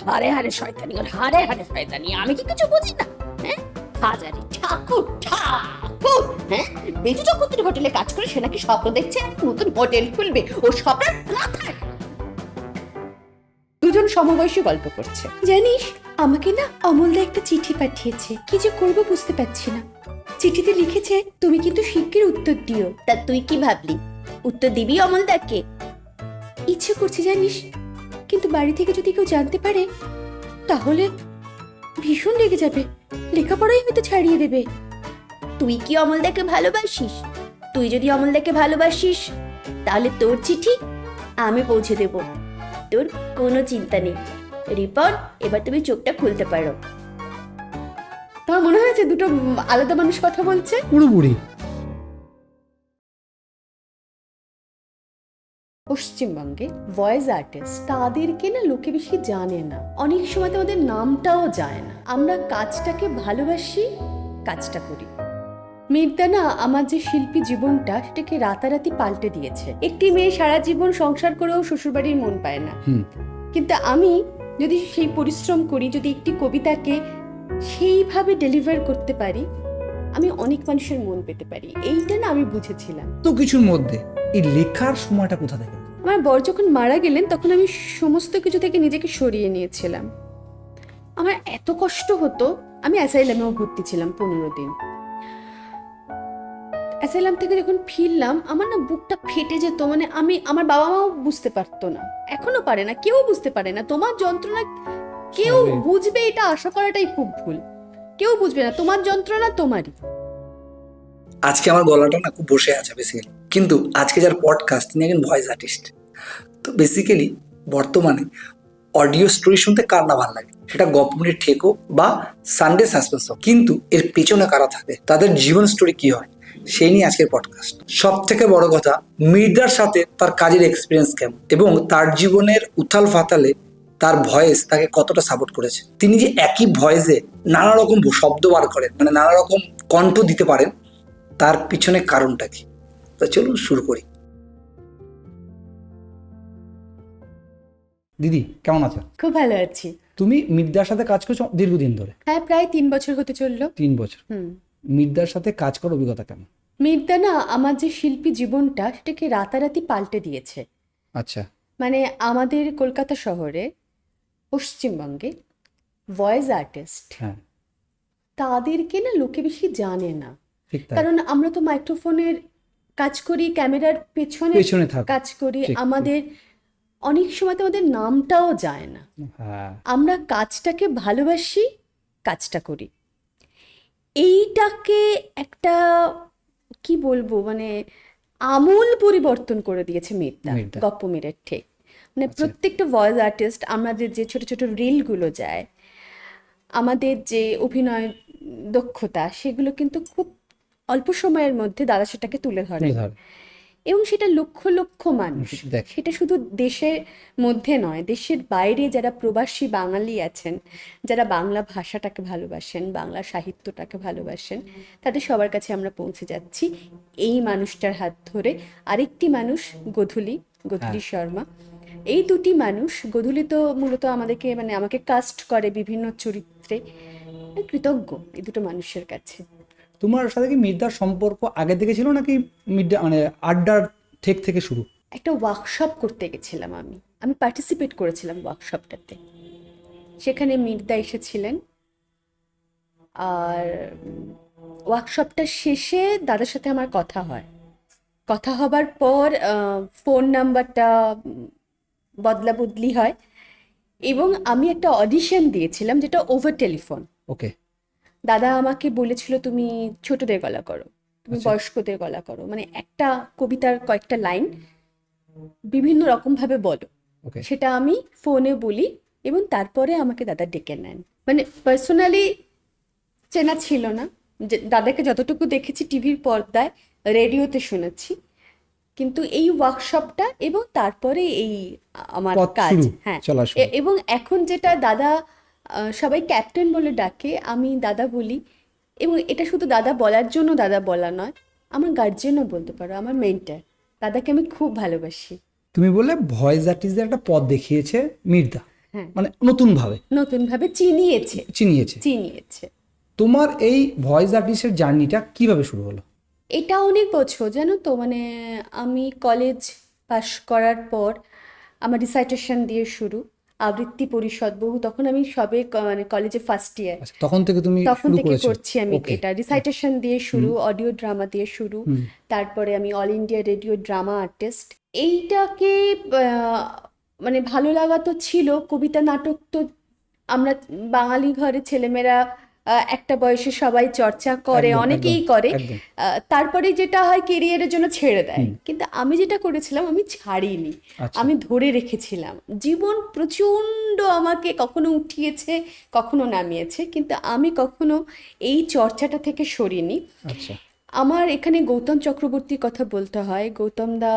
হারে হারে শয়তানি, ওর হারে হারে শয়তানি, আমি কি কিছু বুঝি না? হ্যাঁ, হাজারি ঠাকুর ঠাকুর, হ্যাঁ, বেজু চক্রবর্তীর হোটেলে কাজ করে সে নাকি স্বপ্ন দেখছে একটা নতুন হোটেল খুলবে, ও স্বপ্নের মাথায়। দুজন সমবয়সী গল্প করছে। জানিস, আমাকে না অমলদা একটা চিঠি পাঠিয়েছে, কি যে করবো বুঝতে পারছি না। চিঠিতে লিখেছে, তুমি কিন্তু শিগগির উত্তর দিও। তা তুই কি ভাবলি, উত্তর দিবি অমলদাকে? ইচ্ছে করছে জানিস, কিন্তু বাড়ি থেকে যদি কেউ জানতে পারে তাহলে ভীষণ রেগে যাবে, লেখাপড়াই হয়তো ছাড়িয়ে দেবে। তুই কি অমলদাকে ভালোবাসিস? তুই যদি অমলদাকে ভালোবাসিস তাহলে তোর চিঠি আমি পৌঁছে দেব, তোর কোনো চিন্তা নেই। রিপন, এবার তুমি চোখটা খুলতে পারো। তোমার মনে হয়েছে দুটো আলাদা মানুষ কথা বলছে? পুরোপুরি। পশ্চিমবঙ্গে ভয়েস আর্টিস্ট তাদেরকে না লোকে বেশি জানে না, অনেক সময় তোমাদের নামটাও যায় না। আমরা কাজটাকে ভালোবাসি, কাজটা করি। মির্দা না আমার যে শিল্পী জীবনটা সেটাকে রাতারাতি পাল্টে দিয়েছে। একটি মেয়ে সারা জীবন সংসার করেও শ্বশুরবাড়ির মন পায় না, কিন্তু আমি যদি সেই পরিশ্রম করি, যদি একটি কবিতাকে সেইভাবে ডেলিভার করতে পারি, আমি অনেক মানুষের মন পেতে পারি। এইটা না আমি বুঝেছিলাম। তো কিছুর মধ্যে এই লেখার সময়টা কোথা থেকে? আমার বর যখন মারা গেলেন তখন আমি সমস্ত কিছু থেকে নিজেকে সরিয়ে নিয়েছিলাম। আমার এত কষ্ট হতো, আমি অ্যাসাইলামেও ভর্তি ছিলাম 15 দিন। অ্যাসাইলাম থেকে যখন ফিরলাম আমার না বুকটা ফেটে যেত, মানে আমার বাবা মাও বুঝতে পারতো না, এখনো পারে না, কেউ বুঝতে পারে না। তোমার যন্ত্রণা কেউ বুঝবে এটা আশা করাটাই খুব ভুল। কেউ বুঝবে না, তোমার যন্ত্রণা তোমারই। আজকে আমার গলাটা না খুব বসে আছে বেসিক্যালি, কিন্তু আজকে যার পডকাস্ট তিনি একজন ভয়েস আর্টিস্ট। তো বেসিক্যালি বর্তমানে অডিও স্টোরি শুনতে কার না ভালো লাগে, সেটা গপ্পমুনির ঠেকো বা সানডে সাসপেন্স হোক, কিন্তু এর পেছনে কারা থাকে, তাদের জীবন স্টোরি কি হয়, সেই নিয়ে আজকের পডকাস্ট। সব থেকে বড় কথা, মির্দার সাথে তার কাজের এক্সপিরিয়েন্স কেমন এবং তার জীবনের উথাল ফাতালে তার ভয়েস তাকে কতটা সাপোর্ট করেছে। তিনি যে একই ভয়েসে নানা রকম শব্দ বার করেন, মানে নানা রকম কণ্ঠ দিতে পারেন, তার পিছনে কারণটা কি, তো চলুন শুরু করি। দিদি কেমন আছো? খুব ভালো আছি। তুমি মির্দার সাথে কাজ করছো দীর্ঘদিন ধরে? হ্যাঁ, প্রায় 3 বছর হতে চললো। 3 বছর। মির্দার সাথে কাজ করার অভিজ্ঞতা কেমন? মির্দা না আমার যে শিল্পী জীবনটা সেটাকে রাতারাতি পাল্টে দিয়েছে। আচ্ছা। মানে আমাদের কলকাতা শহরে, পশ্চিমবঙ্গে ভয়েস আর্টিস্ট হ্যাঁ, তাদেরকে না লোকে বেশি জানে না। ঠিক তাই। কারণ আমরা তো মাইক্রোফোনের কাজ করি, ক্যামেরার পেছনে থাকি। কাজ করি, ঠিক, আমাদের অনেক সময় তো আমাদের নামটাও যায় না। হ্যাঁ, আমরা কাজটাকে ভালোবাসি, কাজটা করি। এইটাকে একটা কি বলবো, মানে আমূল পরিবর্তন করে দিয়েছে মির্দা, গপ্পমীরের ঠেক। মানে প্রত্যেকটা ভয়েস আর্টিস্ট, আমাদের যে ছোট ছোট রিলগুলো যায়, আমাদের যে অভিনয় দক্ষতা, সেগুলো কিন্তু খুব অল্প সময়ের মধ্যে দাদা সেটাকে তুলে ধরে, এবং সেটা লক্ষ লক্ষ মানুষ, সেটা শুধু দেশের মধ্যে নয়, দেশের বাইরে যারা প্রবাসী বাঙালি আছেন, যারা বাংলা ভাষাটাকে ভালোবাসেন, বাংলা সাহিত্যটাকে ভালোবাসেন, তাদের সবার কাছে আমরা পৌঁছে যাচ্ছি এই মানুষটার হাত ধরে। আরেকটি মানুষ গোধূলি শর্মা। এই দুটি মানুষ, গোধূলি তো মূলত আমাদেরকে, মানে আমাকে কাস্ট করে বিভিন্ন চরিত্রে। কৃতজ্ঞ এই দুটো মানুষের কাছে। তোমার সাথে কি মির্দার সম্পর্ক আগে থেকে ছিল নাকি মির্দা মানে আড্ডার ঠেক থেকে শুরু? একটা ওয়ার্কশপ করতে গেছিলাম, আমি পার্টিসিপেট করেছিলাম ওয়ার্কশপটাতে। সেখানে মির্দা এসেছিলেন, আর ওয়ার্কশপটা শেষে দাদার সাথে আমার কথা হয়। কথা হবার পর ফোন নাম্বারটা বদলা বদলি হয়, এবং আমি একটা অডিশন দিয়েছিলাম যেটা ওভার টেলিফোন। ওকে। দাদা আমাকে বলেছিল, তুমি ছোটদের গলা করো, তুমি বয়স্কদের গলা করো, মানে একটা কবিতার কয়েকটা লাইন বিভিন্ন রকম ভাবে বলো। সেটা আমি ফোনে বলি, এবং তারপরে আমাকে দাদা ডেকে নেন। মানে পার্সোনালি চেনা ছিল না, দাদাকে যতটুকু দেখেছি টিভির পর্দায়, রেডিওতে শুনেছি, কিন্তু এই ওয়ার্কশপটা এবং তারপরে এই আমার কাজ। হ্যাঁ, এবং এখন যেটা দাদা সবাই ক্যাপ্টেন বলে ডাকে, আমি দাদা বলি। এবং এটা শুধু দাদা বলার জন্য দাদা বলা নয়, আমার গার্জিয়ানও বলতে পারো, আমার মেন্টর। দাদাকে আমি খুব ভালোবাসি। তুমি বললে ভয়েস আর্টিস্টদের একটা পথ দেখিয়েছে মির্দা। হ্যাঁ। মানে নতুন ভাবে চিনিয়েছে। তোমার এই ভয়েস আর্টিস্টের জার্নিটা কিভাবে শুরু হলো? এটা অনেক বছর, জানো তো, মানে আমি কলেজ পাশ করার পর আমার রিসাইটেশন দিয়ে শুরু, আবৃত্তি পরিষদ বহু, তখন আমি সবে মানে কলেজে ফার্স্ট ইয়ার, আচ্ছা, তখন থেকে তুমি তখন শুরু থেকে করেছো? করছি আমি ওকে। এটা। রিসাইটেশন দিয়ে শুরু, অডিও ড্রামা দিয়ে শুরু, তারপরে আমি all India radio drama artist. এইটাকে মানে ভালো লাগা তো ছিল। কবিতা নাটক তো আমরা বাঙালি ঘরে ছেলেমেয়েরা একটা বয়সে সবাই চর্চা করে, একদম, অনেকেই একদম, করে। একদম। তারপরে যেটা হয় কেরিয়ারের জন্য ছেড়ে দেয়, কিন্তু আমি যেটা করেছিলাম আমি ছাড়িনি, আচ্ছা। আমি ধরে রেখেছিলাম। জীবন প্রচণ্ড আমাকে কখনো উঠিয়েছে, কখনো নামিয়েছে, কিন্তু আমি কখনো এই চর্চাটা থেকে সরিনি। আচ্ছা। আমার এখানে গৌতম চক্রবর্তীর কথা বলতে হয়। গৌতম দা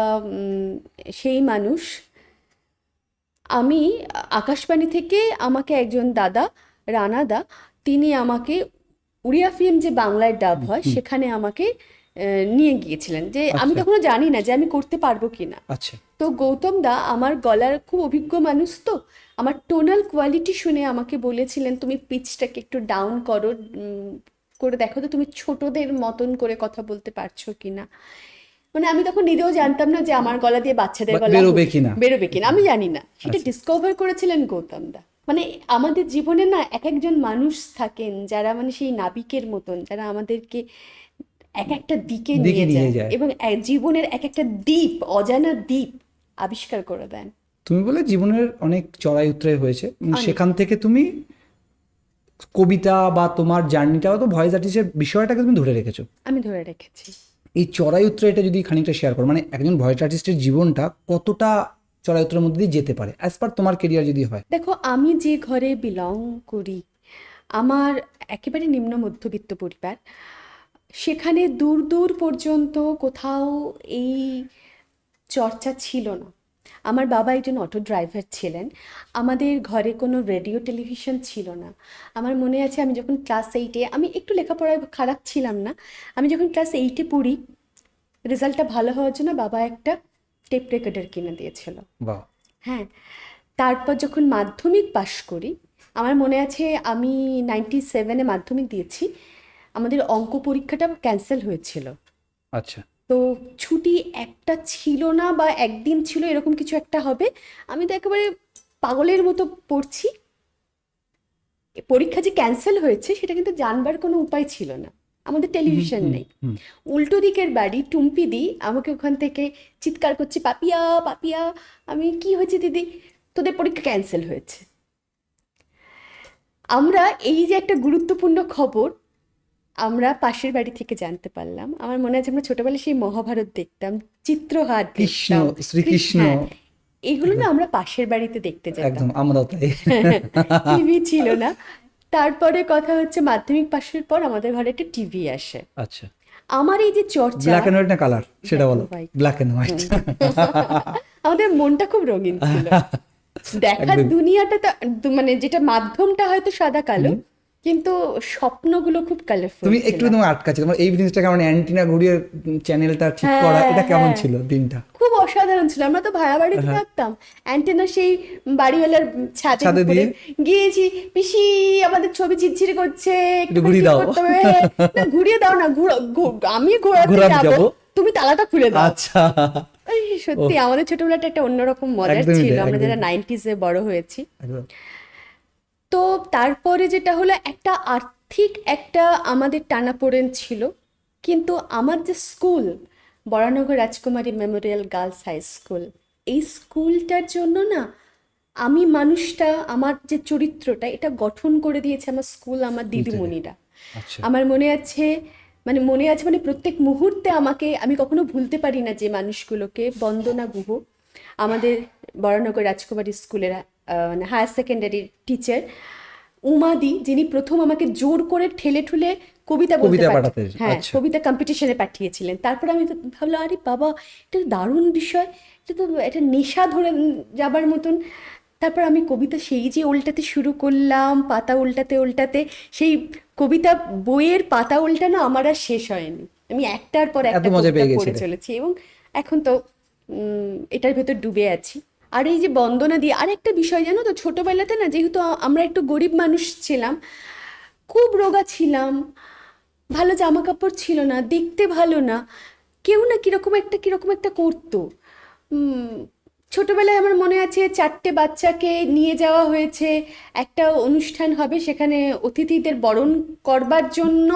সেই মানুষ। আমি আকাশবাণী থেকে আমাকে একজন দাদা, রানা দা, তিনি আমাকে উড়িয়া ফিল্ম যে বাংলায় ডাব হয় সেখানে আমাকে নিয়ে গিয়েছিলেন, যে আমি আচ্ছা। তখনও জানি না যে আমি করতে পারবো কিনা। আচ্ছা। তো গৌতম দা আমার গলার খুব অভিজ্ঞ মানুষ, তো আমার টোনাল কোয়ালিটি শুনে আমাকে বলেছিলেন তুমি পিচটাকে একটু ডাউন করো, করে দেখো তো তুমি ছোটদের মতন করে কথা বলতে পারছো কিনা। মানে আমি তখন নিজেও জানতাম না যে আমার গলা দিয়ে বাচ্চাদের গলা বেরোবে কিনা, আমি জানি না। সেটা ডিসকভার করেছিলেন গৌতম দা। মানে আমাদের জীবনে না এক একজন মানুষ থাকেন যারা মানে সেই নাবিকের মতন, যারা আমাদেরকে এক একটা দিকে নিয়ে যায় এবং জীবনের এক একটা দ্বীপ, অজানা দ্বীপ আবিষ্কার করে দেন। তুমি বলে জীবনের অনেক চড়াই উতরাই হয়েছে, সেখান থেকে তুমি কবিতা বা তোমার জার্নিটাও তো ভয়েস আর্টিস্টের বিষয়টাকে তুমি ধরে রেখেছো। আমি ধরে রেখেছি। এই চড়াই উতরাইটা যদি খানিকটা শেয়ার করো, মানে একজন ভয়েস আর্টিস্টের জীবনটা কতটা চড়াই উতরাইয়ের মধ্যে দিয়ে যেতে পারে অ্যাজ পার তোমার কেরিয়ার যদি হয়। দেখো, আমি যে ঘরে বিলং করি, আমার একেবারে নিম্ন মধ্যবিত্ত পরিবার। সেখানে দূর দূর পর্যন্ত কোথাও এই চর্চা ছিল না। আমার বাবা একজন অটো ড্রাইভার ছিলেন। আমাদের ঘরে কোনো রেডিও টেলিভিশন ছিল না। আমার মনে আছে আমি যখন ক্লাস 8-এ, আমি একটু লেখাপড়ায় খারাপ ছিলাম না, আমি যখন ক্লাস 8-এ পড়ি, রেজাল্টটা ভালো হওয়ার জন্য বাবা একটা টেপ রেকর্ডার কিনে দিয়েছিল। বাহ। হ্যাঁ। তারপর যখন মাধ্যমিক পাশ করি, আমার মনে আছে আমি 97-এ মাধ্যমিক দিয়েছি, আমাদের অঙ্ক পরীক্ষাটা ক্যান্সেল হয়েছিল। আচ্ছা। তো ছুটি একটা ছিল না বা একদিন ছিল, এরকম কিছু একটা হবে। আমি তো একেবারে পাগলের মতো পড়ছি। পরীক্ষা যে ক্যান্সেল হয়েছে সেটা কিন্তু জানবার কোনো উপায় ছিল না, আমাদের টেলিভিশন নেই। উল্টো দিকের বাড়ি টুম্পিদি আমাকে ওখান থেকে চিৎকার করছে, পাপিয়া পাপিয়া। আমি, কি হয়েছে দিদি? তোদের পরীক্ষা ক্যান্সেল হয়েছে। আমরা এই যে একটা গুরুত্বপূর্ণ খবর আমরা পাশের বাড়ি থেকে জানতে পারলাম। আমার মনে আছে আমরা ছোটবেলায় সেই মহাভারত দেখতাম, চিত্রহার দেখতাম, শ্রীকৃষ্ণ, এগুলো না আমরা পাশের বাড়িতে দেখতে যেতাম। একদম আমরাও তাই। টিভি ছিল না। তারপরে কথা হচ্ছে মাধ্যমিক পাশের পর আমাদের ঘরে একটা টিভি আসে। আচ্ছা। আমার এই যে চর্চা, ব্ল্যাক এন্ড হোয়াইট না কালার সেটা বলো? Black and white. আমাদের মনটা খুব রঙিন ছিল। দেখার দুনিয়াটা মানে যেটা মাধ্যমটা হয়তো সাদা কালো, কিন্তু স্বপ্নগুলো খুব কালারফুল। তুমি একটু তোমার আটকাচ্ছে তোমার এই জিনিসটাকে, মানে অ্যান্টিনা ঘুরিয়ে চ্যানেলটা ঠিক করা, এটা কেমন ছিল দিনটা? খুব অসাধারণ ছিল। আমরা তো ভাড়া বাড়িতে থাকতাম, অ্যান্টেনা সেই বাড়িওয়ালার ছাদে উপরে গিয়েছি, পিসি আমাদের ছবি ঝিরঝির করছে, একটু ঘুরিয়ে দাও। না ঘুরিয়ে দাও না, আমি ঘোরাতে যাবো, তুমি তালাটা খুলে দাও। আচ্ছা। সত্যি আমাদের ছোটবেলাটা একটা অন্যরকম মজার ছিল, আমরা যারা 90s-এ বড় হয়েছি। তো তারপরে যেটা হলো, একটা আর্থিক একটা আমাদের টানাপোড়েন ছিল, কিন্তু আমার যে স্কুল, বরানগর রাজকুমারী মেমোরিয়াল গার্লস হাই স্কুল, এই স্কুলটার জন্য না আমি মানুষটা, আমার যে চরিত্রটা, এটা গঠন করে দিয়েছে আমার স্কুল, আমার দিদিমণিরা। আমার মনে আছে মানে প্রত্যেক মুহূর্তে আমাকে, আমি কখনো ভুলতে পারি না যে মানুষগুলোকে। বন্দনা গুহ আমাদের বরানগর রাজকুমারী স্কুলের মানে হায়ার সেকেন্ডারির টিচার, উমাদি, যিনি প্রথম আমাকে জোর করে ঠেলে ঠুলে কবিতা বলতে পাঠাতেন, হ্যাঁ, কবিতা কম্পিটিশনে পাঠিয়েছিলেন। তারপরে আমি তো ভাবলাম, আরে বাবা, এটা দারুণ বিষয়, এটা তো একটা নেশা ধরে যাবার মতন। তারপর আমি কবিতা সেই যে উল্টাতে শুরু করলাম, পাতা উল্টাতে উল্টাতে, সেই কবিতা বইয়ের পাতা উল্টানো আমার আর শেষ হয়নি। আমি একটার পর একটা কবিতা পড়ে চলেছি এবং এখন তো এটার ভেতর ডুবে আছি। আর এই যে বন্দনা দিয়ে আরেকটা বিষয় জানো তো, ছোটবেলাতে না যেহেতু আমরা একটু গরিব মানুষ ছিলাম, খুব রোগা ছিলাম, ভালো জামা কাপড় ছিল না, দেখতে ভালো না, কেউ না কিরকম একটা করতো। উম, ছোটবেলায় আমার মনে আছে 4টে বাচ্চাকে নিয়ে যাওয়া হয়েছে, একটা অনুষ্ঠান হবে, সেখানে অতিথিদের বরণ করবার জন্য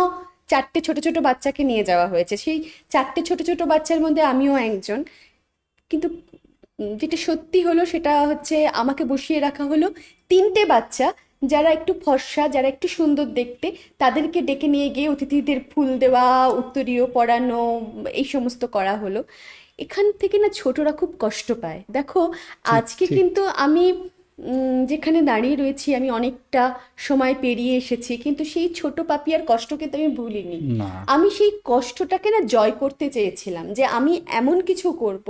4টে ছোট ছোট বাচ্চাকে নিয়ে যাওয়া হয়েছে। সেই 4টে ছোট ছোট বাচ্চার মধ্যে আমিও একজন। কিন্তু যেটা সত্যি হলো সেটা হচ্ছে আমাকে বসিয়ে রাখা হলো 3টে বাচ্চা যারা একটু ফর্সা, যারা একটু সুন্দর দেখতে, তাদেরকে ডেকে নিয়ে গিয়ে অতিথিদের ফুল দেওয়া, উত্তরীয় পরানো, এই সমস্ত করা হলো। এখান থেকে না ছোটরা খুব কষ্ট পায়। দেখো আজকে ঠিক। কিন্তু আমি যেখানে দাঁড়িয়ে রয়েছি, আমি অনেকটা সময় পেরিয়ে এসেছি, কিন্তু সেই ছোট পাপিয়ার কষ্ট কিন্তু আমি ভুলিনি। না, আমি সেই কষ্টটাকে না জয় করতে চেয়েছিলাম, যে আমি এমন কিছু করব,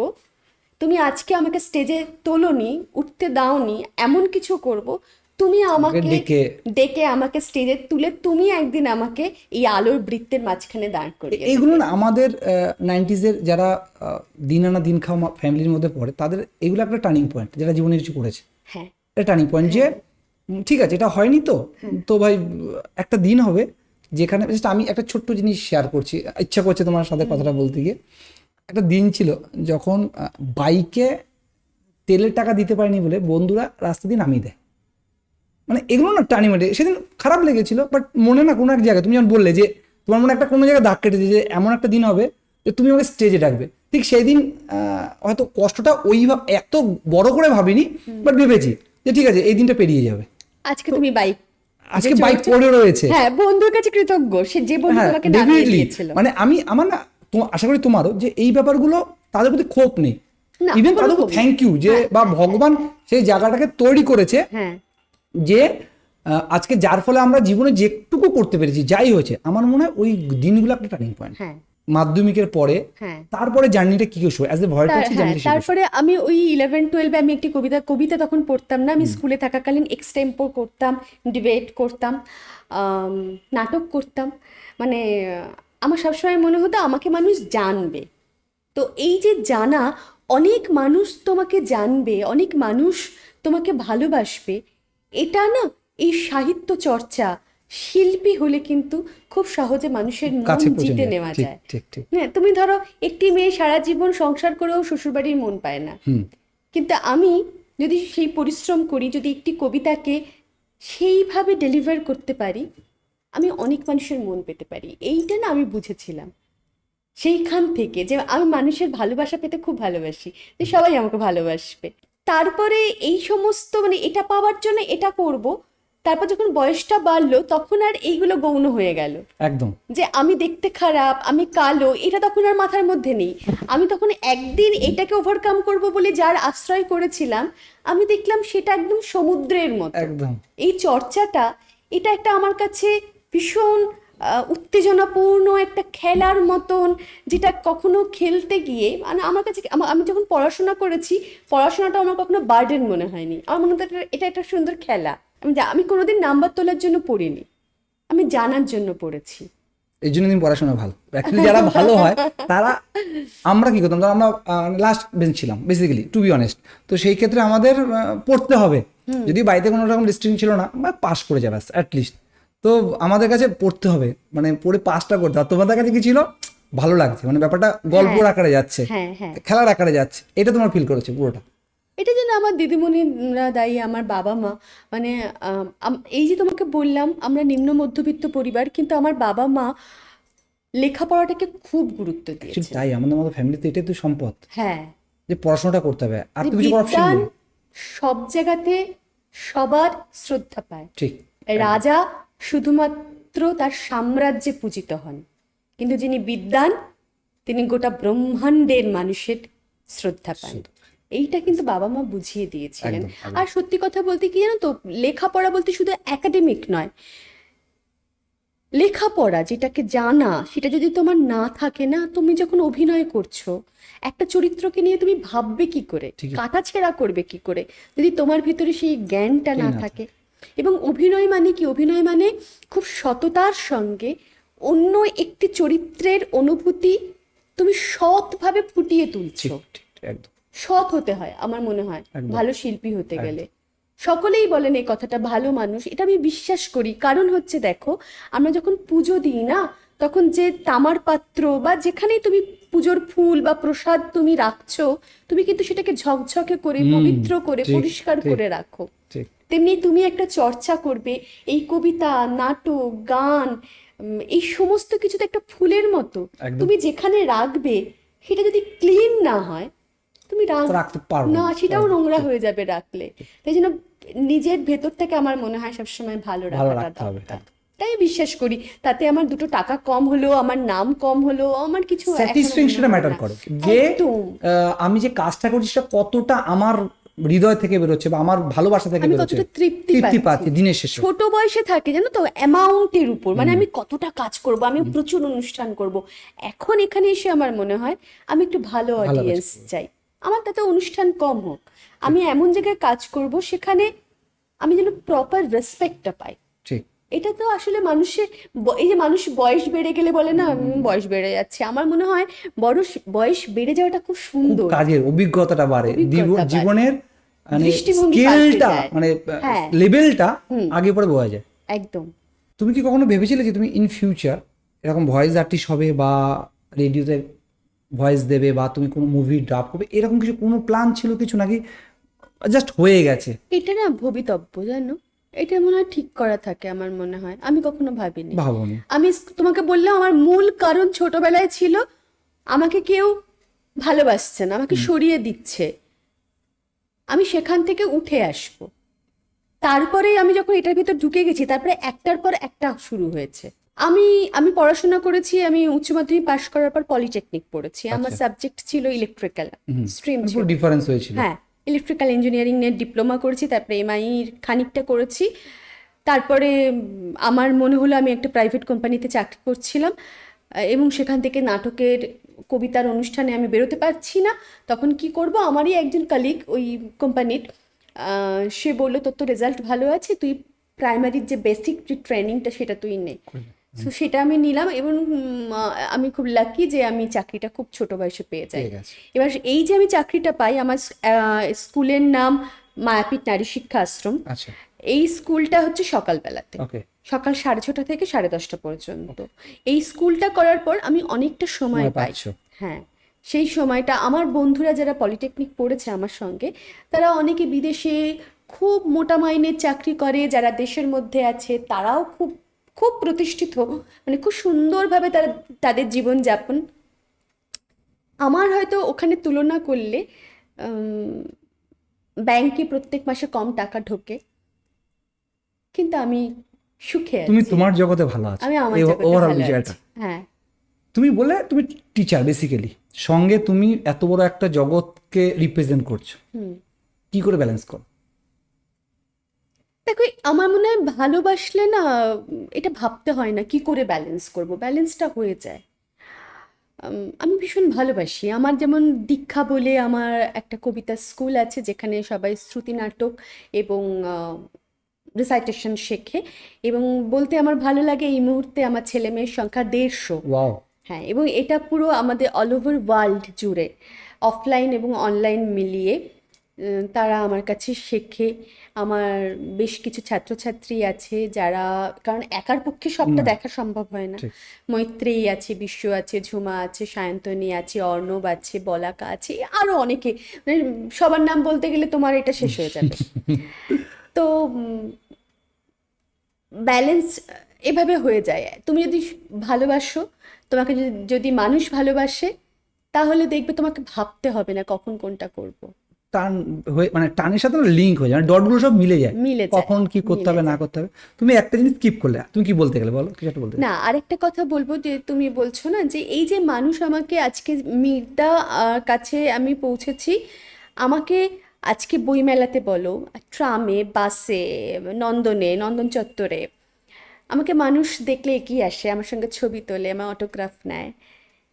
তুমি আজকে আমাকে স্টেজে তোলোনি, উঠতে দাওনি, এমন কিছু করব, তুমি আমাকে ডেকে ডেকে আমাকে স্টেজে তুলে তুমি একদিন আমাকে এই আলোর বৃত্তের মাঝখানে দাঁড় করিয়ে দেবে। এইগুলো না আমাদের 90s-এর যারা দিন আনা দিন খাওয়া ফ্যামিলির মধ্যে পড়ে, তাদের এগুলো একটা টার্নিং পয়েন্ট, যারা জীবনে কিছু করেছে। হ্যাঁ, এটা টার্নিং পয়েন্ট যে ঠিক আছে এটা হয়নি তো, তো ভাই একটা দিন হবে যেখানে just আমি একটা ছোট্ট জিনিস শেয়ার করছি, ইচ্ছা করছে তোমার সাথে কথাটা বলতে গিয়ে। একটা দিন ছিল যখন বাইকে তেলের টাকা দিতে পারিনি বলে বন্ধুরা রাস্তা দিয়ে নামিয়ে দেয়। মানে এগুলো না টার্নিং পয়েন্ট। সেদিন খারাপ লেগেছিল, বাট মনে না কোনো এক জায়গায় তুমি যখন বললে যে তোমার মনে একটা কোনো জায়গায় দাগ কেটেছে যে এমন একটা দিন হবে যে তুমি আমাকে স্টেজে ডাকবে, ঠিক সেই দিন হয়তো কষ্টটা ওইভাবে এত বড় করে ভাবিনি, বাট ভেবেছি যে ঠিক আছে এই দিনটা পেরিয়ে যাবে। আজকে তুমি বাইক, আজকে বাইক পড়ে রয়েছে। হ্যাঁ, বন্ধুর কাছে কৃতজ্ঞ, সে যে বন্ধু হ্যাঁ, তোমাকে নামিয়ে definitely। দিয়েছিল। মানে আমার না আশা করি তোমারও যে এই ব্যাপারগুলো তাদের প্রতি ক্ষোভ নেই, না, ইভেন কোনো তাদের ক্ষোভ নেই। থ্যাংক ইউ যে বা ভগবান সেই জায়গাটাকে তৈরি করেছে হ্যাঁ, যে আজকে যার ফলে আমরা জীবনে যেটুকু করতে পেরেছি, যাই হয়েছে, আমার মনে হয় ওই দিনগুলো একটা টার্নিং পয়েন্ট। হ্যাঁ, মাধ্যমিকের পরে হ্যাঁ। তারপরে জার্নিটা কি শুরু অ্যাজ এ ভয় করছি হ্যাঁ, জার্নিটা শুরু। তারপরে আমি ওই 11-12-এ আমি একটি কবিতা তখন পড়তাম না, আমি স্কুলে থাকাকালীন এক্সটেম্পো করতাম, ডিবেট করতাম, নাটক করতাম। মানে আমার সবসময় মনে হতো আমাকে মানুষ জানবে। তো এই যে জানা, অনেক মানুষ তোমাকে জানবে, অনেক মানুষ তোমাকে ভালোবাসবে, এটা না এই সাহিত্য চর্চা, শিল্পী হলে কিন্তু খুব সহজে মানুষের মন কাছে পৌঁছে জিতে যায়। নেওয়া ঠিক যায়। ঠিক ঠিক। হ্যাঁ, তুমি ধরো একটি মেয়ে সারা জীবন সংসার করেও শ্বশুরবাড়ির মন পায় না, কিন্তু আমি যদি সেই পরিশ্রম করি, যদি একটি কবিতাকে সেইভাবে ডেলিভার করতে পারি, আমি অনেক মানুষের মন পেতে পারি। এইটা না আমি বুঝেছিলাম সেইখান থেকে, যে আমি মানুষের ভালোবাসা পেতে খুব ভালোবাসি, যে সবাই আমাকে ভালোবাসবে। তারপরে এই সমস্ত মানে এটা পাওয়ার জন্য এটা করব, তারপর যখন বয়সটা বাড়লো তখন আর এইগুলো গৌণ হয়ে গেল। একদম। যে আমি দেখতে খারাপ, আমি কালো, এটা তখন আর মাথার মধ্যে নেই। আমি তখন একদিন এটাকে ওভারকাম করব বলে যার আশ্রয় করেছিলাম, আমি দেখলাম সেটা একদম সমুদ্রের মতো। একদম। এই চর্চাটা, এটা একটা আমার কাছে ভীষণ উত্তেজনাপূর্ণ একটা খেলার মতন, যেটা কখনো খেলতে গিয়ে মানে আমার কাছে আমি যখন পড়াশোনা করেছি, পড়াশোনাটা আমার কখনো বার্ডেন মনে হয়নি। আমার মনে হতো এটা একটা সুন্দর খেলা। আমি কোনোদিন নাম্বার তোলার জন্য পড়িনি, আমি জানার জন্য পড়েছি। এই জন্য তুমি পড়াশোনা ভালো। অ্যাকচুয়ালি যারা ভালো হয় তারা, আমরা কি করতাম, আমরা লাস্ট বেঞ্চ ছিলাম বেসিক্যালি, টু বি অনেস্ট। তো সেই ক্ষেত্রে আমাদের পড়তে হবে, যদি বাড়িতে কোনো রকম রেস্ট্রিকশন ছিল না, পাস করে যাবে অ্যাটলিস্ট। তো আমাদের কাছে পড়তে হবে, মানে পড়ে পাসটা করতে হবে। তোমাদের কাছে কি ছিল, ভালো লাগছে, মানে ব্যাপারটা গল্পর আকারে যাচ্ছে, হ্যাঁ, হ্যাঁ। খেলার আকারে যাচ্ছে, এটা তোমার ফিল করেছে পুরোটা। এটা যেন আমার দিদিমণিরা দায়ী, আমার বাবা মা। মানে এই যে তোমাকে বললাম আমরা নিম্ন মধ্যবিত্ত পরিবার, কিন্তু আমার বাবা মা লেখাপড়াটাকে খুব গুরুত্ব দিয়েছে। তাই আমাদের মতো ফ্যামিলিতে এটাই তো সম্পদ, হ্যাঁ, যে পড়াশোনাটা করতে হবে, আর যে তো কিছু অপশন বিদ্বান নেই। সব জায়গাতে সবার শ্রদ্ধা পায়। ঠিক। রাজা শুধুমাত্র তার সাম্রাজ্যে পূজিত হন, কিন্তু যিনি বিদ্বান তিনি গোটা ব্রহ্মাণ্ডের মানুষের শ্রদ্ধা পান। এইটা কিন্তু বাবা মা বুঝিয়ে দিয়েছিলেন। একদম, একদম। আর সত্যি কথা বলতে কি জানো তো, লেখাপড়া বলতে শুধু একাডেমিক নয়, লেখাপড়া যেটাকে জানা, সেটা যদি তোমার না থাকে না, তুমি যখন অভিনয় করছো একটা চরিত্রকে নিয়ে তুমি ভাববে কি করে, কাটাছেঁড়া করবে কি করে, যদি তোমার ভিতরে সেই জ্ঞানটা না থাকে। এবং অভিনয় মানে কি, অভিনয় মানে খুব সততার সঙ্গে অন্য একটি চরিত্রের অনুভূতি তুমি সৎভাবে ফুটিয়ে তুলছো, একদম সৎ হতে হয় আমার মনে হয় একদম। ভালো শিল্পী হতে গেলে। সকলেই বলেন এই কথাটা, ভালো মানুষ, এটা আমি বিশ্বাস করি। কারণ হচ্ছে দেখো, আমরা যখন পুজো দিই না, তখন যে তামার পাত্র বা যেখানেই তুমি পুজোর ফুল বা প্রসাদ তুমি রাখছো, তুমি কিন্তু সেটাকে ঝকঝকে করে, পবিত্র করে, ঠিক, পরিষ্কার ঠিক। করে রাখো। ঠিক। তেমনি তুমি একটা চর্চা করবে, এই কবিতা, নাটক, গান, এই সমস্ত কিছু তো একটা ফুলের মতো। একদম। তুমি যেখানে রাখবে সেটা যদি ক্লিন না হয়, তুমি রাখতে পারবো না, না। সেটাও নোংরা হয়ে যাবে রাখলে। তাই জন্য নিজের ভেতর থেকে আমার মনে হয় সবসময় ভালো ভালো রাখাটা রাখতে হবে, দরকার। তাই বিশ্বাস করি, তাতে আমার 2 টাকা কম হলো, আমার নাম কম হলো, আমার কিছু এখনো স্যাটিসফ্যাকশন মনে সেটা হয় ম্যাটার না। করে যে একদম। আমি যে কাজটা করছি সেটা কতটা আমার হৃদয় থেকে বেরোচ্ছে বা আমার ভালোবাসা থেকে আমি বেরোচ্ছে, কতটা তৃপ্তি পাচ্ছি পাচ্ছি দিনের শেষে। ছোট বয়সে থাকে জানো তো, অ্যামাউন্টের উপর, মানে আমি কতটা কাজ করব, আমি প্রচুর অনুষ্ঠান করব। এখন এখানে এসে আমার মনে হয় আমি একটু ভালো অডিয়েন্স চাই। আমার তাতে অনুষ্ঠান কম হোক, আমি এমন জায়গায় কাজ করব সেখানে আমি যেন প্রপার রেসপেক্টটা পাই। ঠিক। এটা তো আসলে মানুষের এই যে মানুষ বয়স বেড়ে গেলে বলে না, বয়স বেড়ে যাচ্ছে, আমার মনে হয় বয়স বেড়ে যাওয়াটা খুব খুব সুন্দর। কাজের অভিজ্ঞতাটা বাড়ে, অভিজ্ঞতা বাড়ে। জীবনের মানে দৃষ্টিভঙ্গি পাল্টে স্কেলটা, যায়। মানে হ্যাঁ। লেভেলটা আগে পরে বোঝা যায়। একদম। তুমি কি কখনো ভেবেছিলে যে তুমি ইন ফিউচার এরকম ভয়েস আর্টিস্ট হবে বা রেডিওতে ভয়েস দেবে বা তুমি কোনো মুভি ডাব করবে, এরকম কিছু কোনো প্ল্যান ছিল কিছু, নাকি জাস্ট হয়ে গেছে? এটা না ভবিতব্য, জানো, এটা মনে হয় ঠিক করা থাকে, আমার মনে হয়। আমি কখনো ভাবিনি। ভাবনি। আমি তোমাকে বললাম, আমার মূল কারণ ছোটবেলায় ছিল আমাকে কেউ ভালোবাসছে না, আমাকে সরিয়ে দিচ্ছে, আমি সেখান থেকে উঠে আসবো। তারপরে আমি যখন এটার ভিতর ঢুকে গেছি, তারপরে একটার পর একটা শুরু হয়েছে। আমি আমি পড়াশোনা করেছি, আমি উচ্চ মাধ্যমিক পাশ করার পর পলিটেকনিক পড়েছি। আমার সাবজেক্ট ছিল ইলেকট্রিক্যাল, স্ট্রিম ছিল। পুরো ডিফারেন্স হয়েছিল। হ্যাঁ, ইলেকট্রিক্যাল ইঞ্জিনিয়ারিং নিয়ে ডিপ্লোমা করেছি, তারপরে এমআইর খানিকটা করেছি। তারপরে আমার মনে হলো আমি একটা প্রাইভেট কোম্পানিতে চাকরি করছিলাম, এবং সেখান থেকে নাটকের, কবিতার অনুষ্ঠানে আমি বেরোতে পারছি না। তখন কি করব, আমারই একজন কলিগ ওই কোম্পানির, সে বললো তোর তো রেজাল্ট ভালো আছে, তুই প্রাইমারির যে বেসিক যে ট্রেনিংটা সেটা তুই নে। সো সেটা আমি নিলাম, এবং আমি খুব লাকি যে আমি চাকরিটা খুব ছোট বয়সে পেয়ে যাই। এবার এই যে আমি চাকরিটা পাই, আমার স্কুলের নাম মায়াপীঠ নারী শিক্ষা আশ্রম। আচ্ছা। এই স্কুলটা হচ্ছে সকালবেলাতে, ওকে। সকাল 6:30 থেকে 10:30 পর্যন্ত। এই স্কুলটা করার পর আমি অনেকটা সময় পাই। হ্যাঁ, সেই সময়টা আমার বন্ধুরা যারা পলিটেকনিক পড়েছে আমার সঙ্গে, তারা অনেকে বিদেশে খুব মোটা মাইনের চাকরি করে, যারা দেশের মধ্যে আছে তারাও খুব খুব প্রতিষ্ঠিত, মানে খুব সুন্দরভাবে তারা তাদের জীবনযাপন। আমার হয়তো ওখানে তুলনা করলে ব্যাংকে প্রত্যেক মাসে কম টাকা ঢোকে, কিন্তু আমি সুখে তুমি আছি। তোমার জগতে ভালো আছো, আমি আমার জগতে ওভারঅল ভালো বিষয়টা। আছি। হ্যাঁ। তুমি বলে তুমি টিচার বেসিক্যালি, সঙ্গে তুমি এত বড় একটা জগৎকে রিপ্রেজেন্ট করছো, কি করে ব্যালেন্স করো? দেখো, আমার মনে হয় ভালোবাসলে না, এটা ভাবতে হয় না কি করে ব্যালেন্স করব, ব্যালেন্সটা হয়ে যায়। আমি ভীষণ ভালোবাসি। আমার যেমন দীক্ষা বলে আমার একটা কবিতার স্কুল আছে, যেখানে সবাই শ্রুতি নাটক এবং রিসাইটেশন শেখে, এবং বলতে আমার ভালো লাগে এই মুহূর্তে আমার ছেলে মেয়ের সংখ্যা 150। ওয়াও। হ্যাঁ, এবং এটা পুরো আমাদের অল ওভার ওয়ার্ল্ড জুড়ে, অফলাইন এবং অনলাইন মিলিয়ে তারা আমার কাছে শেখে। আমার বেশ কিছু ছাত্রছাত্রী আছে যারা, কারণ একার পক্ষে সবটা দেখা সম্ভব হয় না। মৈত্রেয়ী আছে, বিশ্ব আছে, ঝুমা আছে, সায়ন্তনী আছে, অর্ণব আছে, বলাকা আছে, আরও অনেকে, মানে সবার নাম বলতে গেলে তোমার এটা শেষ হয়ে যাবে। তো ব্যালেন্স এভাবে হয়ে যায়। তুমি যদি ভালোবাসো, তোমাকে যদি মানুষ ভালোবাসে, তাহলে দেখবে তোমাকে ভাবতে হবে না কখন কোনটা করব। টান হয়ে, মানে টানের সাথে লিঙ্ক হয়ে যায়, ডটগুলো সব মিলে যায়, কখন কি করতে হবে না করতে হবে। তুমি একটা জিনিস স্কিপ করলে, তুমি কি বলতে গেলে বলো, কিছু একটা বলতে। না, আরেকটা কথা বলবো, যে তুমি বলছো না যে এই যে মানুষ আমাকে আজকে মির্দা কাছে আমি পৌঁছেছি, আমাকে আজকে বইমেলাতে বলো, ট্রামে, বাসে, নন্দন চত্বরে আমাকে মানুষ দেখলে এগিয়ে আসে, আমার সঙ্গে ছবি তোলে, আমার অটোগ্রাফ নেয়।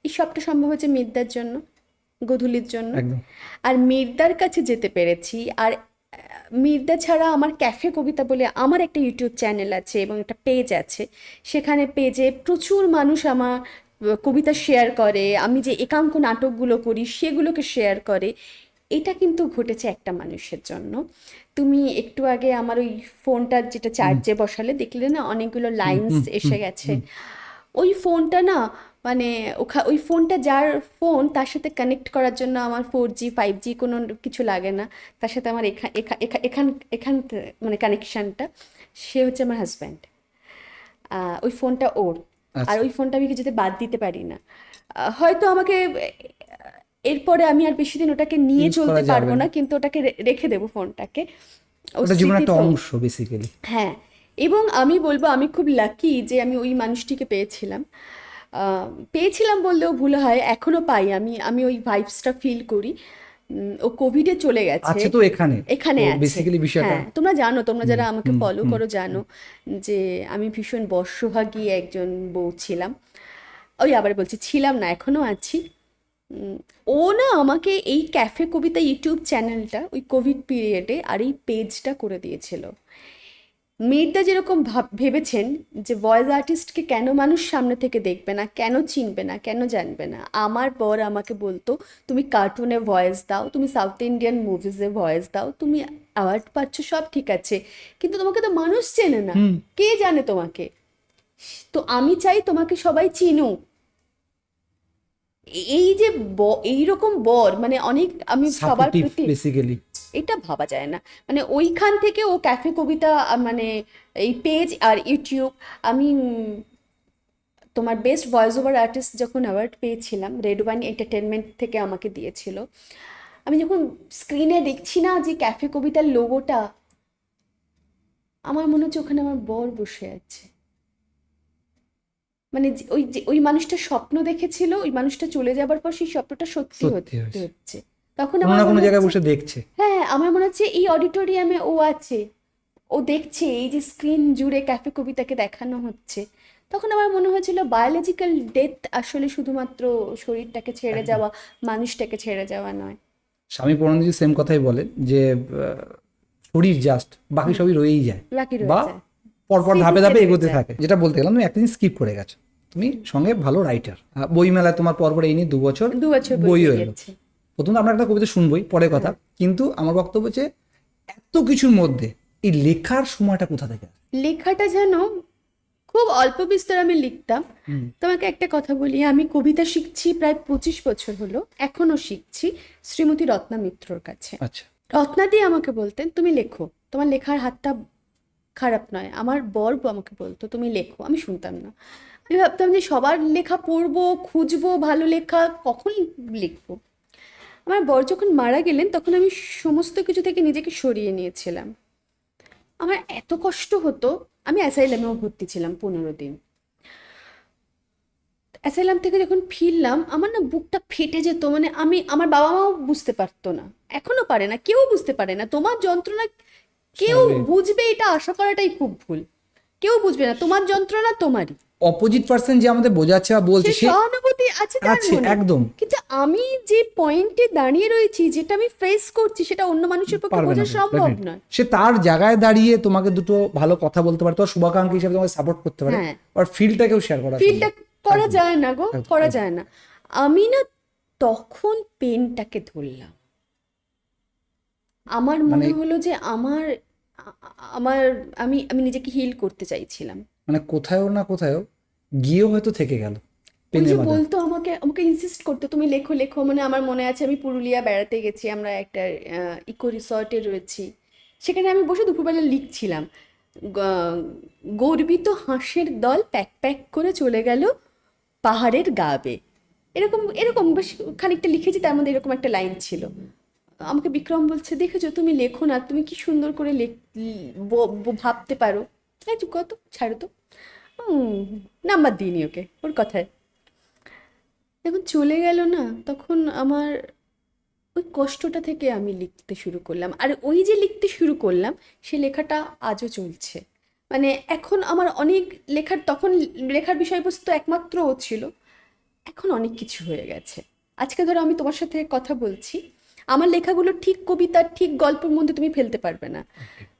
এই সবটা সম্ভব হচ্ছে মির্দার জন্য, গধূলির জন্য। আর মির্দার কাছে যেতে পেরেছি। আর মির্দা ছাড়া আমার ক্যাফে কবিতা বলে আমার একটা ইউটিউব চ্যানেল আছে এবং একটা পেজ আছে, সেখানে পেজে প্রচুর মানুষ আমার কবিতা শেয়ার করে, আমি যে একাঙ্ক নাটকগুলো করি সেগুলোকে শেয়ার করে। এটা কিন্তু ঘটেছে একটা মানুষের জন্য। তুমি একটু আগে আমার ওই ফোনটা যেটা চার্জে বসালে দেখলে না অনেকগুলো লাইন্স এসে গেছে। ওই ফোনটা না মানে ওই ফোনটা যার ফোন তার সাথে কানেক্ট করার জন্য আমার 4G 5G কোনো কিছু লাগে না, তার সাথে আমার এখান মানে কানেকশানটা, সে হচ্ছে আমার হাজব্যান্ড। ওই ফোনটা ওর, আর ওই ফোনটা আমি কিছুতে বাদ দিতে পারি না। হয়তো আমাকে এরপরে আমি আর বেশি দিন ওটাকে নিয়ে Use চলতে করা যাবে পারবো না, না। কিন্তু ওটাকে রেখে দেবো ফোনটাকে। ওটা জীবনের একটা অংশ বেসিক্যালি। হ্যাঁ, এবং আমি বলবো আমি খুব লাকি যে আমি ওই মানুষটিকে পেয়েছিলাম। পেয়েছিলাম বললেও ভুল হয়, এখনো পাই, আমি ওই ভাইবসটা ফিল করি। ও কোভিডে চলে গেছে, আছে তো এখানে এখানে আছে। বেসিক্যালি বিষয়টা। হ্যাঁ, তোমরা জানো, তোমরা যারা আমাকে ফলো করো জানো যে আমি ভীষণ বর্ষভাগী একজন বউ ছিলাম। ওই আবার বলছি ছিলাম না, এখনো আছি। ও না আমাকে এই ক্যাফে কবিতা ইউটিউব চ্যানেলটা ওই কোভিড পিরিয়ডে আর এই পেজটা করে দিয়েছিল। মেয়েটা যেরকম ভেবেছেন যে ভয়েস আর্টিস্টকে কেন মানুষ সামনে থেকে দেখবে না, কেন চিনবে না, কেন জানবে না, আমার বর আমাকে বলতো তুমি কার্টুনে ভয়েস দাও, তুমি সাউথ ইন্ডিয়ান মুভিজে ভয়েস দাও, তুমি অ্যাওয়ার্ড পাচ্ছ, সব ঠিক আছে, কিন্তু তোমাকে তো মানুষ চেনে না, কে জানে তোমাকে। তো আমি চাই তোমাকে সবাই চিনুক। এই যে এইরকম বর মানে অনেক, আমি সবার সাপোর্টিভ প্রতি, বেসিক্যালি। এটা ভাবা যায় না। মানে ওইখান থেকে ও ক্যাফে কবিতা মানে এই পেজ আর ইউটিউব, আমি তোমার বেস্ট ভয়েস ওভার আর্টিস্ট যখন অ্যাওয়ার্ড পেয়েছিলাম রেড ওয়াইন এন্টারটেনমেন্ট থেকে আমাকে দিয়েছিল, আমি যখন স্ক্রিনে দেখছি না যে ক্যাফে কবিতার লোগোটা, আমার মনে হচ্ছে ওখানে আমার বর বসে আছে। মানে ওই মানুষটা স্বপ্ন দেখেছিল, ওই মানুষটা চলে যাবার পর সেই স্বপ্নটা সত্যি হচ্ছে। তখন কোনো আমার না কোনো মনে জায়গায় হচ্ছে, বসে দেখছে। হ্যাঁ আমার মনে হচ্ছে এই অডিটোরিয়ামে ও আছে, ও দেখছে, এই যে স্ক্রিন জুড়ে ক্যাফে কবিতাকে দেখানো হচ্ছে। তখন আমার মনে হয়েছিল বায়োলজিক্যাল ডেথ আসলে শুধুমাত্র শরীরটাকে ছেড়ে যাওয়া, মানুষটাকে ছেড়ে যাওয়া নয়। স্বামী পূর্ণানন্দজি সেম কথাই বলেন যে শরীর জাস্ট, বাকি সবই রয়েই যায় বাকি রয়ে বা যায়, পরপর ধাপে স্মৃতিতে ধাপে রয়ে এগোতে যায়। থাকে। যেটা বলতে গেলাম তুমি একটা দিন স্কিপ করে গেছো, তুমি সঙ্গে ভালো রাইটার, বই মেলায় তোমার পরপর এই নিয়ে 2 বছর 2 বছর বই বইও এলো। বেরিয়েছে। প্রথমে আমরা একটা কবিতা শুনবই পরে কথা, কিন্তু আমার বক্তব্য হচ্ছে এত কিছুর মধ্যে এই লেখার সময়টা কোথা থেকে আসে? লেখাটা যেন খুব অল্প বিস্তর আমি লিখতাম। তোমাকে একটা কথা বলি, আমি কবিতা শিখছি প্রায় 25 বছর হলো, এখনো শিখছি শ্রীমতী রত্না মিত্রর কাছে। আচ্ছা, রত্নাদি আমাকে বলতেন তুমি লেখো, তোমার লেখার হাতটা খারাপ নয়। আমার বর আমাকে বলতো তুমি লেখো, আমি শুনতাম না। আমি ভাবতাম যে সবার লেখা পড়বো, খুঁজবো ভালো লেখা, কখন লিখবো। আমার বর যখন মারা গেলেন তখন আমি সমস্ত কিছু থেকে নিজেকে সরিয়ে নিয়েছিলাম। আমার এত কষ্ট হতো, আমি অ্যাসাইলামেও ভর্তি ছিলাম 15 দিন। অ্যাসাইলাম থেকে যখন ফিরলাম আমার না বুকটা ফেটে যেত, মানে আমার বাবা মাও বুঝতে পারতো না, এখনো পারে না, কেউ বুঝতে পারে না তোমার যন্ত্রণা। কেউ বুঝবে এটা আশা করাটাই খুব ভুল, কেউ বুঝবে না তোমার যন্ত্রণা তোমারই। অপোজিট পার্সন যে আমাদের বোঝাচ্ছে বা বলছে সে সহানুভূতি আছে তার মনে, একদম, কিন্তু আমি যে পয়েন্টে দাঁড়িয়ে রয়েছি, যেটা আমি ফেস করছি, সেটা অন্য মানুষের পক্ষে পারবে না, বোঝা সম্ভব নয়। সে তার জায়গায় দাঁড়িয়ে তোমাকে দুটো ভালো কথা বলতে পারে, তোমার শুভাকাঙ্ক্ষী হিসেবে তোমাকে সাপোর্ট করতে পারে, হ্যাঁ। আর ফিলটাকেও শেয়ার করা ফিলটা করা যায় না গো, করা যায় না। আমি না তখন পেনটাকে ধরলাম, আমার মনে হলো যে আমার আমার আমি আমি নিজেকে হিল করতে চাইছিলাম। মানে কোথাও না কোথাও গিয়েও হয়তো থেকে গেল। ওই যে বলতো আমাকে আমাকে ইনসিস্ট করতো তুমি লেখো লেখো। মানে আমার মনে আছে আমি পুরুলিয়া বেড়াতে গেছি, আমরা একটা ইকো রিসর্টে রয়েছি, সেখানে আমি বসে দুপুরবেলা লিখছিলাম, গর্বিত হাঁসের দল প্যাক প্যাক করে চলে গেল পাহাড়ের গা বেয়ে। এরকম এরকম বেশ খানিকটা লিখেছি, তার মধ্যে এরকম একটা লাইন ছিল। আমাকে বিক্রম বলছে দেখেছো তুমি লেখো না, তুমি কি সুন্দর করে ভাবতে পারো। কত ছাড়ো তো, নাম্বার দিইনি ওকে, ওর কথায়। যখন চলে গেল না, তখন আমার ওই কষ্টটা থেকে আমি লিখতে শুরু করলাম। আর ওই যে লিখতে শুরু করলাম, সে লেখাটা আজও চলছে। মানে এখন আমার অনেক লেখার, তখন লেখার বিষয়বস্তু একমাত্র ও ছিল, এখন অনেক কিছু হয়ে গেছে। আজকে ধরো আমি তোমার সাথে কথা বলছি, আমার লেখাগুলো ঠিক কবিতা ঠিক গল্পের মধ্যে তুমি ফেলতে পারবে না।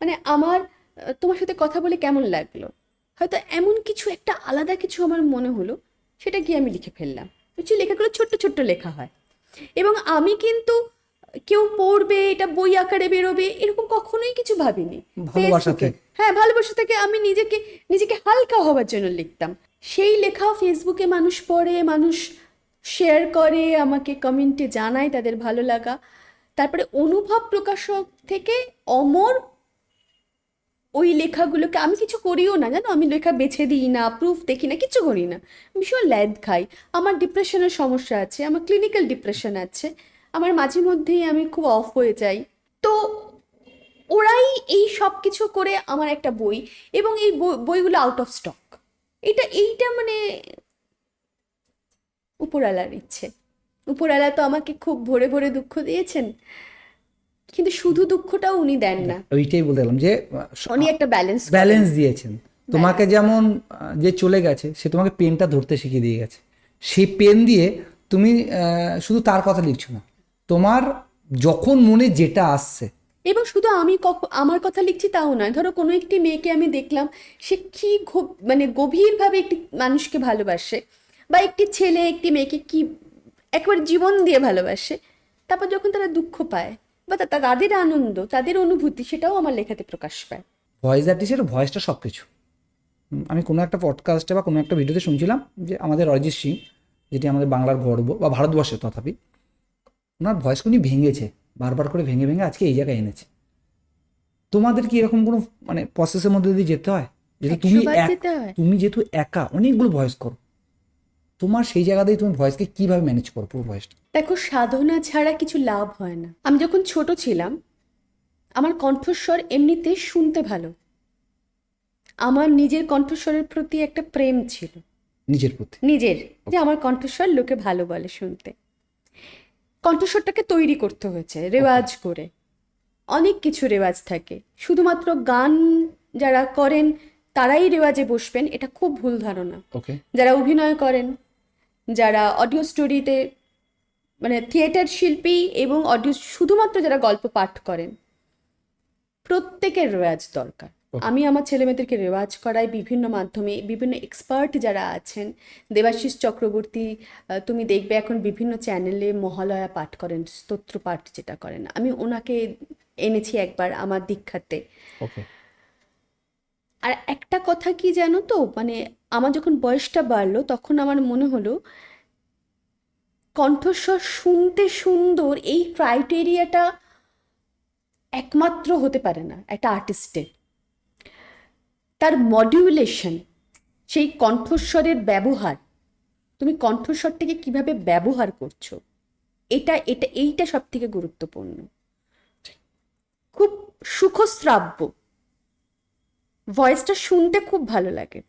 মানে আমার তোমার সাথে কথা বলে কেমন লাগলো, হয়তো এমন কিছু একটা আলাদা কিছু আমার মনে হলো, সেটা গিয়ে আমি লিখে ফেললাম। বুঝছি লেখাগুলো ছোট্ট ছোট্ট লেখা হয়, এবং আমি কিন্তু কেউ পড়বে, এটা বই আকারে বেরোবে, এরকম কখনোই কিছু ভাবিনি। ভালোবাসা ফেসবুকে, থেকে। হ্যাঁ, ভালোবাসা থেকে আমি নিজেকে হালকা হওয়ার জন্য লিখতাম। সেই লেখা ফেসবুকে মানুষ পড়ে, মানুষ শেয়ার করে, আমাকে কমেন্টে জানায় তাদের ভালো লাগা। তারপরে অনুভব প্রকাশক থেকে অমর ওই লেখাগুলোকে, আমি কিছু করিও না জানো, আমি লেখা বেছে দিই না, প্রুফ দেখি না, কিছু করি না, ভীষণ ল্যাদ খাই। আমার ডিপ্রেশনের সমস্যা আছে, আমার ক্লিনিক্যাল ডিপ্রেশন আছে, আমার মাঝে মধ্যেই আমি খুব অফ হয়ে যাই। তো ওরাই এই সব কিছু করে আমার একটা বই, এবং এই বইগুলো আউট অফ স্টক। এইটা মানে উপরওয়ালার ইচ্ছে। উপরওয়ালা তো আমাকে খুব ভরে ভরে দুঃখ দিয়েছেন, কিন্তু শুধু দুঃখটাও উনি দেন না, ওইটাই বলতে গেলাম যে উনি একটা ব্যালেন্স দিয়েছেন। তোমাকে যেমন যে চলে গেছে সে তোমাকে পেনটা ধরতে শিখিয়ে দিয়ে গেছে, সেই পেন দিয়ে তুমি শুধু তার কথা লিখছো না, তোমার যখন মনে যেটা আসছে। এবং শুধু আমি আমার কথা লিখছি তাও নয়, ধরো কোনো একটি মেয়েকে আমি দেখলাম, সে কি মানে গভীরভাবে একটি মানুষকে ভালোবাসে, বা একটি ছেলে একটি মেয়েকে কি একবার জীবন দিয়ে ভালোবাসে, তারপর যখন তারা দুঃখ পায় বা তাদের আনন্দ, তাদের অনুভূতি, সেটাও আমার লেখাতে প্রকাশ পায়। ভয়েস আর্টিস্টের ভয়েসটা সব কিছু। আমি কোনো একটা পডকাস্টে বা কোনো একটা ভিডিওতে শুনছিলাম যে আমাদের অরিজিৎ সিং, যেটি আমাদের বাংলার গর্ব বা ভারতবর্ষের, তথাপি ওনার ভয়েসকে উনি ভেঙেছে, বারবার করে ভেঙে ভেঙে আজকে এই জায়গায় এনেছে। তোমাদের কি এরকম কোনো মানে প্রসেসের মধ্যে দিয়ে যেতে হয়? যেহেতু 100 বার যেতে হয়। তুমি যেহেতু একা অনেকগুলো ভয়েস করো, তোমার সেই জায়গাতেই তুমি ভয়েসকে কিভাবে ম্যানেজ করো পুরো ভয়েসটা? দেখো, সাধনা ছাড়া কিছু লাভ হয় না। আমি যখন ছোট ছিলাম, আমার কণ্ঠস্বর এমনিতে শুনতে ভালো, আমার নিজের কণ্ঠস্বরের প্রতি একটা প্রেম ছিল, নিজের প্রতি। যে আমার কণ্ঠস্বর লোকে ভালো বলে শুনতে। কণ্ঠস্বরটাকে তৈরি করতে হয়েছে রেওয়াজ করে, অনেক কিছু রেওয়াজ থাকে। শুধুমাত্র গান যারা করেন তারাই রেওয়াজে বসবেন, এটা খুব ভুল ধারণা। ওকে। যারা অভিনয় করেন, যারা অডিও স্টোরিতে, মানে থিয়েটার শিল্পী এবং শুধুমাত্র যারা গল্প পাঠ করেন, প্রত্যেকের রেওয়াজ দরকার। আমি আমার ছেলেমেয়েদেরকে রেওয়াজ করাই বিভিন্ন মাধ্যমে, বিভিন্ন এক্সপার্ট যারা আছেন, দেবাশিস চক্রবর্তী, তুমি দেখবে এখন বিভিন্ন চ্যানেলে মহালয়া পাঠ করেন, স্তোত্র পাঠ যেটা করেন, আমি ওনাকে এনেছি একবার আমার দীক্ষাতে। ওকে। আর একটা কথা কি জানো তো, মানে আমার যখন বয়সটা বাড়লো তখন আমার মনে হলো কণ্ঠস্বর শুনতে সুন্দর এই ক্রাইটেরিয়াটা একমাত্র হতে পারে না একটা আর্টিস্টের। তার মডিউলেশন, সেই কণ্ঠস্বরের ব্যবহার, তুমি কণ্ঠস্বরটাকে কিভাবে ব্যবহার করছো, এইটা সব থেকে গুরুত্বপূর্ণ। খুব সুখশ্রাব্য ভয়েসটা শুনতে খুব ভালো লাগে,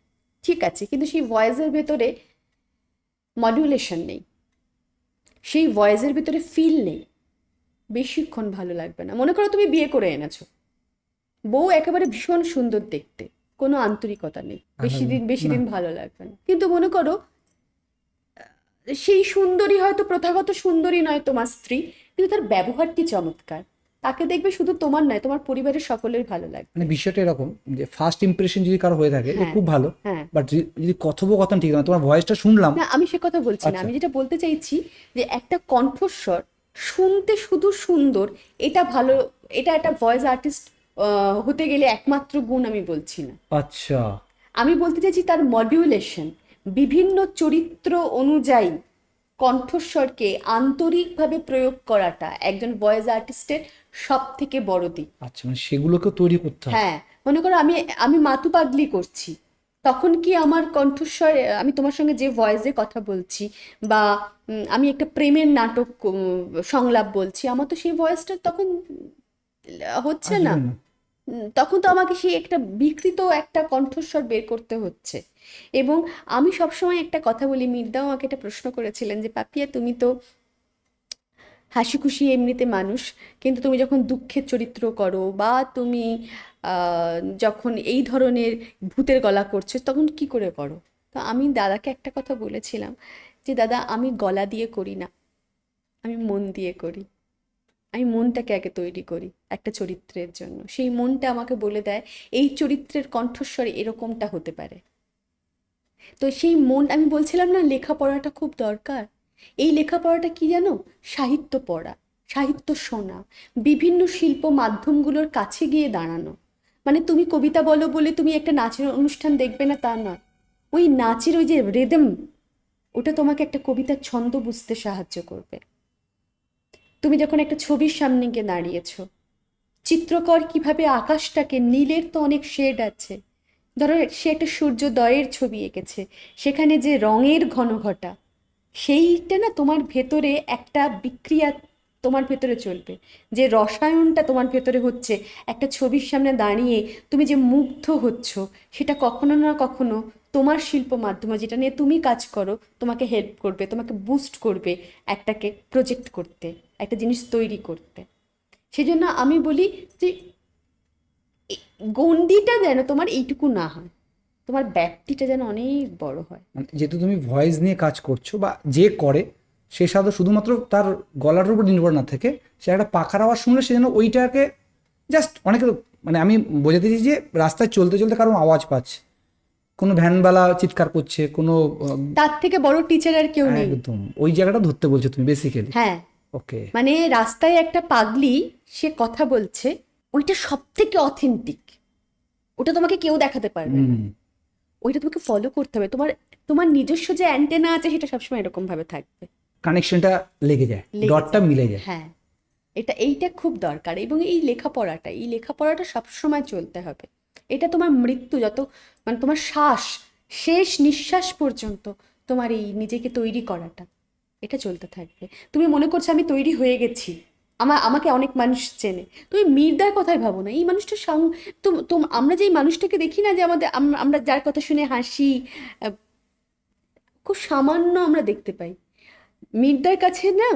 ঠিক আছে, কিন্তু সেই ভয়েসের ভেতরে মডিউলেশন নেই, সেই ভয়েসের ভিতরে ফিল নেই, বেশিক্ষণ ভালো লাগবে না। মনে করো তুমি বিয়ে করে এনেছো, বউ একেবারে ভীষণ সুন্দর দেখতে, কোনো আন্তরিকতা নেই, বেশি দিন ভালো লাগবে না। কিন্তু মনে করো সেই সুন্দরী হয়তো প্রথাগত সুন্দরী নয় তোমার স্ত্রী, কিন্তু তার ব্যবহারটি চমৎকার, তাকে দেখবে শুধু তোমার নয়, তোমার পরিবারের সকলের ভালো লাগবে। মানে বিষয়টা এরকম যে ফার্স্ট ইমপ্রেশন যদি কারো হয়ে থাকে খুব ভালো, হ্যাঁ। বাট যদি কথোপকথন ঠিক না, তোমার ভয়েসটা শুনলাম না, আমি সে কথা বলছি না, আমি যেটা বলতে চাইছি যে একটা কণ্ঠস্বর শুনতে শুধু সুন্দর, এটা ভালো, এটা একটা ভয়েস আর্টিস্ট হতে গেলে একমাত্র গুণ আমি বলছি না। আচ্ছা। আমি বলতে চাইছি তার মডিউলেশন, বিভিন্ন চরিত্র অনুযায়ী কণ্ঠস্বরকে আন্তরিকভাবে প্রয়োগ করাটা একজন ভয়েস আর্টিস্টের সব থেকে বড় দিক। আচ্ছা, মানে সেগুলোকে তৈরি করতে হবে। হ্যাঁ, মনে করো আমি মাতু পাগলি করছি, তখন কি আমার কণ্ঠস্বর, আমি তোমার সঙ্গে যে ভয়েসে কথা বলছি, বা আমি একটা প্রেমের নাটক সংলাপ বলছি, আমার তো সেই ভয়েসটা তখন হচ্ছে না। তখন তো আমাকে সেই একটা বিকৃত একটা কণ্ঠস্বর বের করতে হচ্ছে। এবং আমি সবসময় একটা কথা বলি, মির্দাও আমাকে একটা প্রশ্ন করেছিলেন যে পাপিয়া, তুমি তো হাসি খুশি এমনিতে মানুষ, কিন্তু তুমি যখন দুঃখের চরিত্র করো, বা তুমি যখন এই ধরনের ভূতের গলা করছো, তখন কি করে করো? তো আমি দাদাকে একটা কথা বলেছিলাম যে দাদা, আমি গলা দিয়ে করি না, আমি মন দিয়ে করি। আমি মনটাকে আগে তৈরি করি একটা চরিত্রের জন্য, সেই মনটা আমাকে বলে দেয় এই চরিত্রের কণ্ঠস্বর এরকমটা হতে পারে। তো সেই মন, আমি বলছিলাম না লেখাপড়াটা খুব দরকার, এই লেখাপড়াটা কি জানো, সাহিত্য পড়া। সাহিত্য শোনা, বিভিন্ন শিল্প মাধ্যমগুলোর কাছে গিয়ে দাঁড়ানো। মানে তুমি কবিতা বলো বলে তুমি একটা নাচের অনুষ্ঠান দেখবে না তা নয়, ওই নাচের ওই যে রিদম, ওটা তোমাকে একটা কবিতার ছন্দ বুঝতে সাহায্য করবে। তুমি যখন একটা ছবির সামনে গিয়ে দাঁড়িয়েছো, চিত্রকর কিভাবে আকাশটাকে, নীলের তো অনেক শেড আছে, ধরো সে একটা সূর্যোদয়ের ছবি এঁকেছে, সেখানে যে রঙের ঘনঘটা, সেইটা না তোমার ভেতরে একটা বিক্রিয়া তোমার ভেতরে চলবে, যে রসায়নটা তোমার ভেতরে হচ্ছে একটা ছবির সামনে দাঁড়িয়ে তুমি যে মুগ্ধ হচ্ছ, সেটা কখনো না কখনো তোমার শিল্প মাধ্যমে যেটা নিয়ে তুমি কাজ করো তোমাকে হেল্প করবে, তোমাকে বুস্ট করবে একটাকে প্রজেক্ট করতে, একটা জিনিস তৈরি করতে। সেই জন্য আমি বলি যে গণ্ডিটা যেন তোমার এইটুকু না হয়, তোমার ব্যাপ্তিটা যেন অনেক বড় হয়। মানে যেহেতু তুমি ভয়েস নিয়ে কাজ করছো, বা যে করে সে সাথে শুধুমাত্র তার গলার উপর নির্ভর না থেকে, সে একটা পাখার আওয়াজ শুনলে সে যেন ওইটাকে জাস্ট অনেকে, মানে আমি বোঝাতে চাইছি যে রাস্তায় চলতে চলতে কারো আওয়াজ পাচ্ছে, কোনো ভ্যানওয়ালা চিৎকার করছে, কোনো তার থেকে বড় টিচার আর কেউ নেই। একদম ওই জায়গাটা ধরতে বলছো তুমি বেসিক্যালি। হ্যাঁ, ওকে। মানে রাস্তায় একটা পাগলি সে কথা বলছে, ওইটা সব থেকে অথেন্টিক, ওটা তোমাকে কেউ দেখাতে পারবে না, ওইটা তোমাকে ফলো করতে হবে। তোমার তোমার নিজস্ব যে অ্যান্টেনা আছে সেটা সবসময় এরকম ভাবে থাকবে, কানেকশনটা লেগে যায়, লেগে ডটটা যায়। মিলে যায়। হ্যাঁ, এইটা খুব দরকার। এবং এই লেখাপড়াটা সবসময় চলতে হবে। এটা তোমার মৃত্যু যত, মানে তোমার শ্বাস, শেষ নিঃশ্বাস পর্যন্ত তোমার এই নিজেকে তৈরি করাটা, এটা চলতে থাকবে। তুমি মনে করছো আমি তৈরি হয়ে গেছি, আমাকে অনেক মানুষ চেনে, তুমি মীরদার কথাই ভাবো না, এই মানুষটার সঙ্গ, আমরা যে এই মানুষটাকে দেখি না, যে আমাদের আমরা যার কথা শুনে হাসি, আহ, খুব সামান্য আমরা দেখতে পাই, মীরদার কাছে না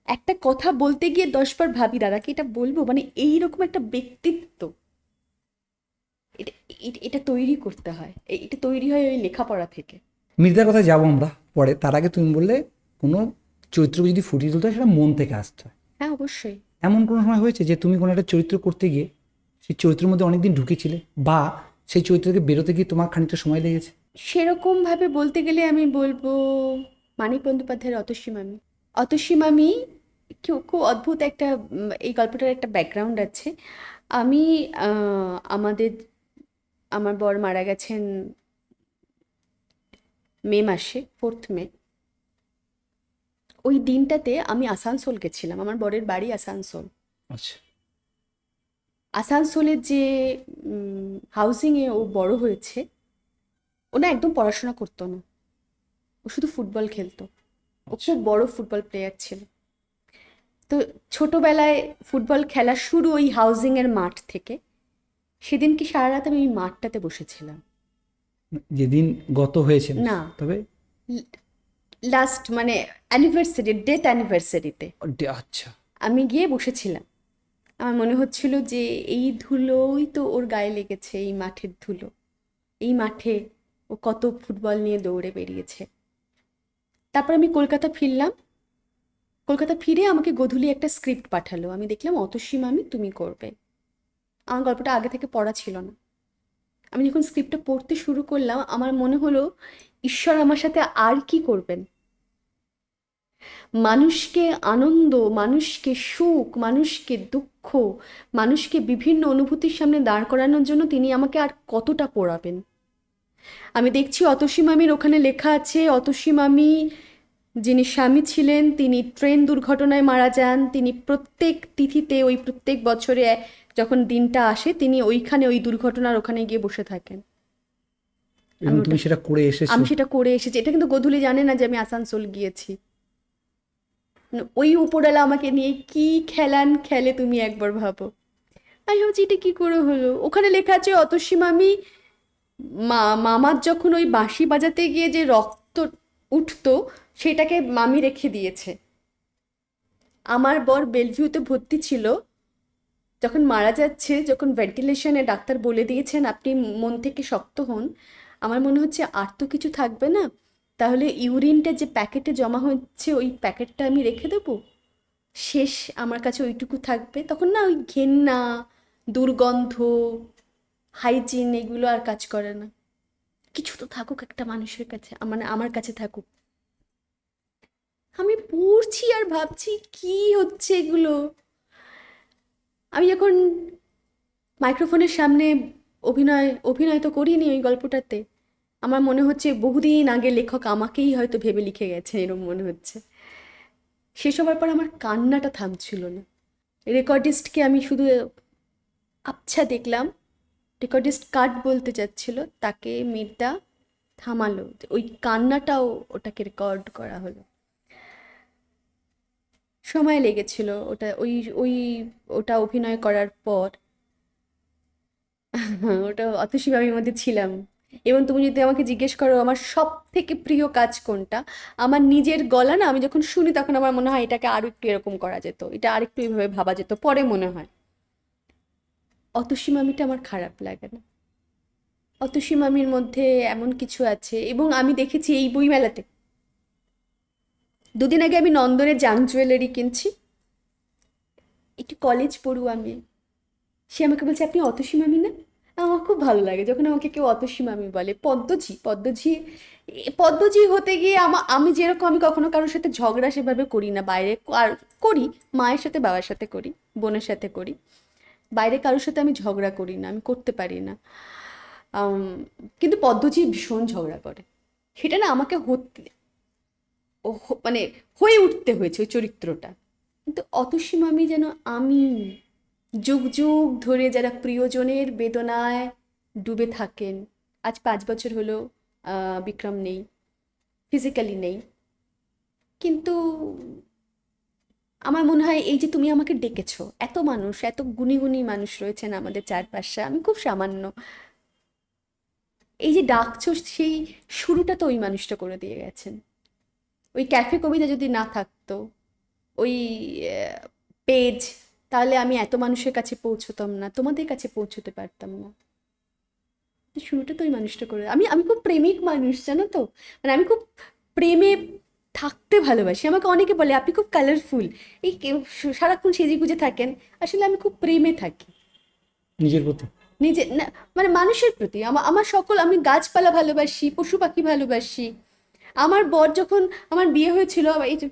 একটা কথা বলতে গিয়ে 10 বার ভাবি দাদাকে এটা বলবো, মানে এইরকম একটা ব্যক্তিত্ব, এটা এটা তৈরি করতে হয়, এটা তৈরি হয় ওই লেখাপড়া থেকে। মির্জার কথা যাবো আমরা পরে, তার আগে তুমি বললে কোনো চরিত্রকে যদি ফুটিয়ে তুলতে হয় সেটা মন থেকে আসতে হয়। হ্যাঁ, অবশ্যই। এমন কোনো সময় হয়েছে যে তুমি কোনো একটা চরিত্র করতে গিয়ে সেই চরিত্রের মধ্যে অনেকদিন ঢুকেছিলে, বা সেই চরিত্র থেকে বেরোতে গিয়ে তোমার খানিকটা সময় লেগেছে? সেরকম ভাবে বলতে গেলে আমি বলবো মানিক বন্দ্যোপাধ্যায়ের অতসী মামি। অতসী মামি খুব অদ্ভুত একটা, এই গল্পটার একটা ব্যাকগ্রাউন্ড আছে। আমি আমার বর মারা গেছেন মে মাসে, 4th মে। ওই দিনটাতে আমি আসানসোল গেছিলাম, আমার বরের বাড়ি আসানসোল। আচ্ছা। আসানসোলের যে হাউজিংয়ে ও বড় হয়েছে, ও না একদম পড়াশোনা করতো না, ও শুধু ফুটবল খেলতো। ও খুব বড় ফুটবল প্লেয়ার ছিল। তো ছোটবেলায় ফুটবল খেলা শুরু ওই হাউজিংয়ের মাঠ থেকে। সেদিন কি সারা রাত আমি ওই মাঠটাতে বসেছিলাম। যেদিন গত হয়েছে না, তবে লাস্ট মানে অ্যানিভার্সারি, ডেথ অ্যানিভার্সারিতে আচ্ছা। আমি গিয়ে বসেছিলাম। আমার মনে হচ্ছিল যে এই ধুলোই তো ওর গায়ে লেগেছে, এই মাঠের ধুলো, এই মাঠে ও কত ফুটবল নিয়ে দৌড়ে বেরিয়েছে। তারপর আমি কলকাতা ফিরলাম। কলকাতা ফিরে আমাকে গধূলি একটা স্ক্রিপ্ট পাঠালো, আমি দেখলাম অতসী মামি তুমি করবে। আমার গল্পটা আগে থেকে পড়া ছিল না। আমি যখন স্ক্রিপ্টটা পড়তে শুরু করলাম, আমার মনে হলো ঈশ্বর আমার সাথে আর কি করবেন। মানুষকে আনন্দ, মানুষকে সুখ, মানুষকে দুঃখ, মানুষকে বিভিন্ন অনুভূতির সামনে দাঁড় করানোর জন্য তিনি আমাকে আর কতটা পড়াবেন। আমি দেখছি অতসী মামির ওখানে লেখা আছে, অতসী মামি যিনি স্বামী ছিলেন তিনি ট্রেন দুর্ঘটনায় মারা যান। তিনি প্রত্যেক তিথিতে, ওই প্রত্যেক বছরে যখন দিনটা আসে, তিনি ওইখানে ওই দুর্ঘটনার ওখানে গিয়ে বসে থাকেন। তুমি সেটা করে এসেছো? আমি সেটা করে এসেছি। এটা কিন্তু গোধূলি জানে না যে আমি আসানসোল গিয়েছি। ওই উপরওয়ালা আমাকে নিয়ে কি খেলে তুমি একবার ভাবো। আমি ভাবছি এটা কি করে হলো। ওখানে লেখা আছে অতসী মামি মামার যখন ওই বাঁশি বাজাতে গিয়ে যে রক্ত উঠতো সেটাকে মামি রেখে দিয়েছে। আমার বর বেলভিউতে ভর্তি ছিল, যখন মারা যাচ্ছে, যখন ভেন্টিলেশনে ডাক্তার বলে দিয়েছেন আপনি মন থেকে শক্ত হন, আমার মনে হচ্ছে আর তো কিছু থাকবে না, তাহলে ইউরিনটা যে প্যাকেটে জমা হচ্ছে ওই প্যাকেটটা আমি রেখে দেবো, শেষ আমার কাছে ওইটুকু থাকবে। তখন না ওই ঘেন্না, দুর্গন্ধ, হাইজিন এগুলো আর কাজ করে না। কিছু তো থাকুক একটা মানুষের কাছে, মানে আমার কাছে থাকুক। আমি পড়ছি আর ভাবছি কি হচ্ছে এগুলো। আমি যখন মাইক্রোফোনের সামনে অভিনয় তো করিনি ওই গল্পটাতে, আমার মনে হচ্ছে বহুদিন আগে লেখক আমাকেই হয়তো ভেবে লিখে গেছেন, এরকম মনে হচ্ছে। শেষ হবার পর আমার কান্নাটা থামছিল না। রেকর্ডিস্টকে আমি শুধু আবছা দেখলাম, রেকর্ডিস্ট কাট বলতে যাচ্ছিল, তাকে মির্দা থামালো, ওই কান্নাটাও ওটাকে রেকর্ড করা হলো। সময় লেগেছিল ওটা, ওই ওই ওটা অভিনয় করার পর। ওটা অতসী আমি মধ্যে ছিলাম। এবং তুমি যদি আমাকে জিজ্ঞেস করো আমার সব থেকে প্রিয় কাজ কোনটা, আমার নিজের গলা না, আমি যখন শুনি তখন আমার মনে হয় এটাকে আরো একটু এরকম করা যেত, এটা আরেকটু এইভাবে ভাবা যেত, পরে মনে হয়। অতসী মামিটা আমার খারাপ লাগে না। অতসী মামির মধ্যে এমন কিছু আছে, এবং আমি দেখেছি এই বইমেলাতে। দুদিন আগে আমি নন্দনের জাং জুয়েলারি কিনছি, একটি কলেজ পড়ুয়া মেয়ে, সে আমাকে বলছে আপনি অতসী মামি না? আমার খুব ভালো লাগে যখন আমাকে কেউ অতসী মামি বলে। পদ্মজি হতে গিয়ে আমি যেরকম, আমি কখনো কারোর সাথে ঝগড়া সেভাবে করি না বাইরে, আর করি মায়ের সাথে, বাবার সাথে করি, বোনের সাথে করি, বাইরে কারোর সাথে আমি ঝগড়া করি না, আমি করতে পারি না। কিন্তু পদ্মজি ভীষণ ঝগড়া করে, সেটা না আমাকে মানে হয়ে উঠতে হয়েছে ওই চরিত্রটা। কিন্তু অতসী মামি যেন আমি, যুগ যুগ ধরে যারা প্রিয়জনের বেদনায় ডুবে থাকেন। আজ 5 বছর হলো বিক্রম নেই, ফিজিক্যালি নেই, কিন্তু আমার মনে হয় এই যে তুমি আমাকে ডেকেছো, এত মানুষ, এত গুণী গুণী মানুষ রয়েছেন আমাদের চারপাশে, আমি খুব সামান্য, এই যে ডাকছো সেই শুরুটা তো ওই মানুষটা করে দিয়ে গেছেন। ওই ক্যাফে কবিতা যদি না থাকতো, ওই পেজ, তাহলে আমি এত মানুষের কাছে পৌঁছতাম না, তোমাদের কাছে পৌঁছতে পারতাম না। শুরুটা তো ওই মানুষটা করে। আমি আমি খুব প্রেমিক মানুষ, জানো তো, মানে আমি খুব প্রেমে থাকতে ভালোবাসি। আমাকে অনেকে বলে আপনি খুব কালারফুল, এই সারাক্ষণ সেজে গুজে থাকেন। আসলে আমি খুব প্রেমে থাকি নিজের প্রতি, নিজে না, মানে মানুষের প্রতি। আমার সকল, আমি গাছপালা ভালোবাসি, পশু পাখি ভালোবাসি। আমার বর যখন, আমার বিয়ে হয়েছিল, এই যে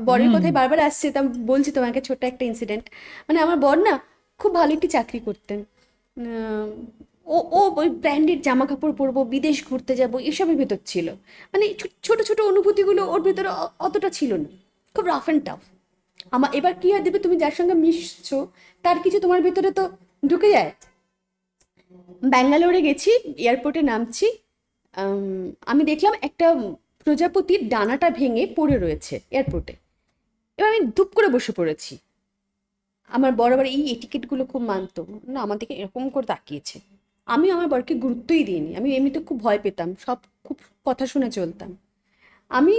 বরের কথাই বারবার আসছে, তা বলছি তোমাকে ছোট্ট একটা ইনসিডেন্ট। মানে আমার বর না খুব ভালো একটি চাকরি করতেন, আহ, ও ও ওই ব্র্যান্ডেড জামা কাপড় পরবো, বিদেশ ঘুরতে যাব, এসবের ভেতর ছিল। মানে ছোট ছোট অনুভূতিগুলো ওর ভেতরে অতটা ছিল না, খুব রাফ অ্যান্ড টাফ। এবার কি হয় দেবে, তুমি যার সঙ্গে মিশছো তার কিছু তোমার ভেতরে তো ঢুকে যায়। ব্যাঙ্গালোরে গেছি, এয়ারপোর্টে নামছি, আমি দেখলাম একটা প্রজাপতির ডানাটা ভেঙে পড়ে রয়েছে এয়ারপোর্টে। এবার আমি ধুপ করে বসে পড়েছি। আমার বর আবার এই এটিকেটগুলো খুব মানতো না, আমার দিকে এরকম করে তাকিয়েছে। আমি আমার বরকে গুরুত্বই দিইনি, আমি এমনিতে খুব ভয় পেতাম, সব খুব কথা শুনে চলতাম। আমি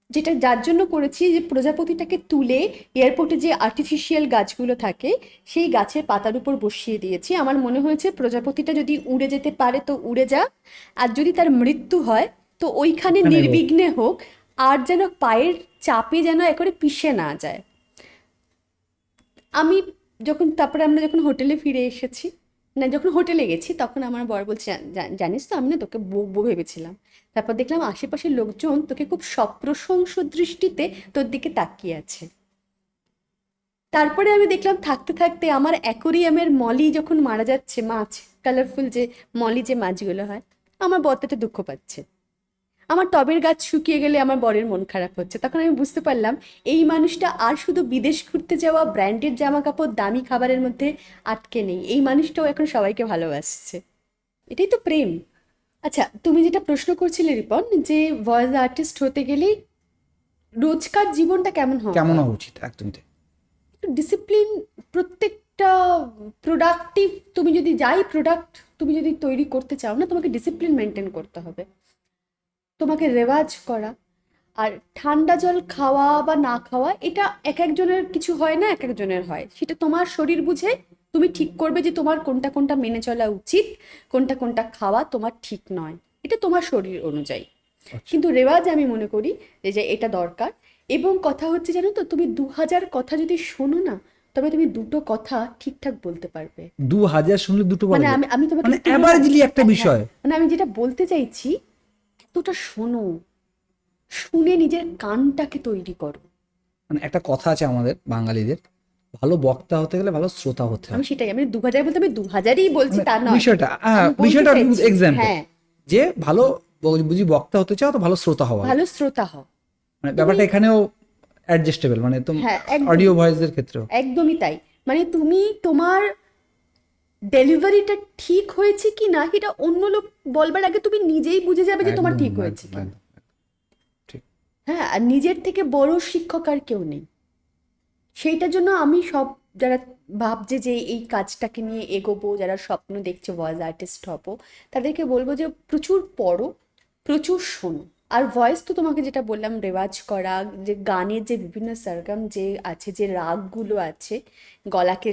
যেটা যার জন্য করেছি, যে প্রজাপতিটাকে তুলে এয়ারপোর্টে যে আর্টিফিশিয়াল গাছগুলো থাকে সেই গাছের পাতার উপর বসিয়ে দিয়েছি। আমার মনে হয়েছে প্রজাপতিটা যদি উড়ে যেতে পারে তো উড়ে যা, আর যদি তার মৃত্যু হয় তো ওইখানে নির্বিঘ্নে হোক, আর যেন পায়ের চাপে যেন একেবারে পিষে না যায়। আমি তারপরে আমরা যখন হোটেলে ফিরে এসেছি, না যখন হোটেলে গেছি, তখন আমার বর বলছে জানিস তো আমি না তোকে বকবো ভেবেছিলাম, তারপর দেখলাম আশেপাশের লোকজন তোকে খুব সপ্রশংস দৃষ্টিতে তোর দিকে তাকিয়ে আছে। তারপরে আমি দেখলাম থাকতে থাকতে আমার অ্যাকোরিয়ামের মলি যখন মারা যাচ্ছে, মাছ, কালারফুল যে মলি যে মাছগুলো হয়, আমার বর তাতে দুঃখ পাচ্ছে। আমার টবের গাছ শুকিয়ে গেলে আমার বরের মন খারাপ হচ্ছে। তখন আমি বুঝতে পারলাম এই মানুষটা আর শুধু বিদেশ ঘুরতে যাওয়া, ব্র্যান্ডেড জামা কাপড়, দামি খাবারের মধ্যে আটকে নেই, এই মানুষটাও এখন সবাইকে ভালোবাসছে। এটাই তো প্রেম। আচ্ছা, তুমি যেটা প্রশ্ন করছিলে রিপন, যে ভয়েস আর্টিস্ট হতে গেলে রোজকার জীবনটা কেমন হওয়া কেমন হওয়া উচিত একদমই তাই। একটু ডিসিপ্লিন, প্রত্যেকটা প্রোডাক্টিভ, তুমি যদি প্রোডাক্ট তুমি যদি তৈরি করতে চাও না, তোমাকে ডিসিপ্লিন মেনটেন করতে হবে, তোমাকে রেওয়াজ করা। আর ঠান্ডা জল খাওয়া বা না খাওয়া, এটা এক একজনের কিছু হয় না, এক একজনের হয়, সেটা তোমার শরীর বুঝে তুমি ঠিক করবে যে তোমার কোনটা কোনটা মেনে চলা উচিত, কোনটা কোনটা খাওয়া তোমার ঠিক নয়, এটা তোমার শরীর অনুযায়ী। কিন্তু রেওয়াজ আমি মনে করি যে এটা দরকার। এবং কথা হচ্ছে জানো তো, তুমি 2000 কথা যদি শোনো না, তবে তুমি দুটো কথা ঠিকঠাক বলতে পারবে। 2000 শুনলে দুটো মানে বলা আমি আমি তোমাকে মানে একটু অ্যাভারেজলি একটা হ্যাঁ, বিষয়। মানে আমি যেটা বলতে চাইছি, এতটা শোনো, শুনে নিজের কানটাকে তৈরি করো। মানে একটা কথা আছে আমাদের বাঙালিদের, ভালো বক্তা হতে গেলে ভালো শ্রোতা হতে আমি হবে। সেটাই, আমি 2000 বলতে আমি 2000ই বলছি তা নয়, বিষয়টা আমি বলতে বিষয়টা চাইছি, এক্সাম্পল, হ্যাঁ, যে ভালো বুঝি বক্তা হতে চাও তো ভালো শ্রোতা হওয়া, ভালো শ্রোতা হও। মানে ব্যাপারটা এখানেও অ্যাডজাস্টেবল, মানে হ্যাঁ, একদম, অডিও ভয়েসের ক্ষেত্রেও। একদমই তাই। মানে তুমি তোমার ডেলিভারিটা ঠিক হয়েছে কি না এটা অন্য লোক বলবার আগে তুমি নিজেই বুঝে যাবে যে তোমার একদম, ঠিক হয়েছে একদম, কি। একদম, ঠিক। হ্যাঁ, আর নিজের থেকে বড় শিক্ষক আর কেউ নেই। সেইটার জন্য আমি সব যারা ভাবছে যে এই কাজটাকে নিয়ে এগোবো, যারা স্বপ্ন দেখছে ভয়েস আর্টিস্ট হবো, তাদেরকে বলবো যে প্রচুর পড়ো, প্রচুর শোনো। আর ভয়েস তো তোমাকে যেটা বললাম, রেওয়াজ করা, যে গানের যে বিভিন্ন সরগম যে আছে, যে রাগগুলো আছে, গলাকে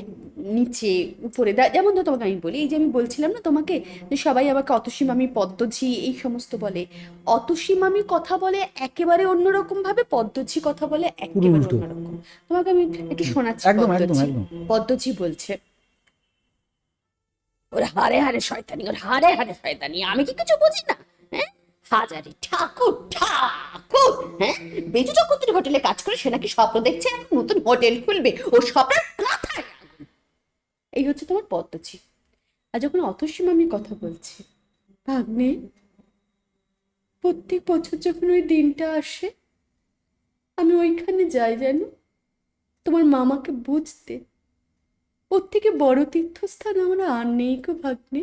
নিচে উপরে যেমন তো তোমাকে আমি বলি, এই যে আমি বলছিলাম না তোমাকে যে সবাই আমাকে অতসী মামি, পদ্মঝি এই সমস্ত বলে। অতসী মামি কথা বলে একেবারে অন্যরকম ভাবে, পদ্মঝি কথা বলে একেবারে উল্টো। অন্যরকম। তোমাকে আমি একটু শোনাচ্ছি। একদম, একদম, পদ্মঝি, একদম। পদ্মঝি বলছে, ওর হারে হারে শয়তানি, ওর হারে হারে শয়তানি, আমি কি কিছু বুঝি না? হ্যাঁ, হাজারি ঠাকুর ঠাকুর, হ্যাঁ, বেজু চক্রবর্তীর হোটেলে কাজ করে সে নাকি স্বপ্ন দেখছে এখন নতুন হোটেল খুলবে, ও স্বপ্নের মাথায় আগুন। এই হচ্ছে তোমার পদ্মঝি। আর যখন অতসী মামি কথা বলছে, ভাগ্নে, প্রত্যেক বছর যখন ওই দিনটা আসে আমি ওইখানে যাই জানো, তোমার মামাকে বুঝতে। ওর থেকে বড় তীর্থস্থান আমার আর নেই গো ভাগ্নে।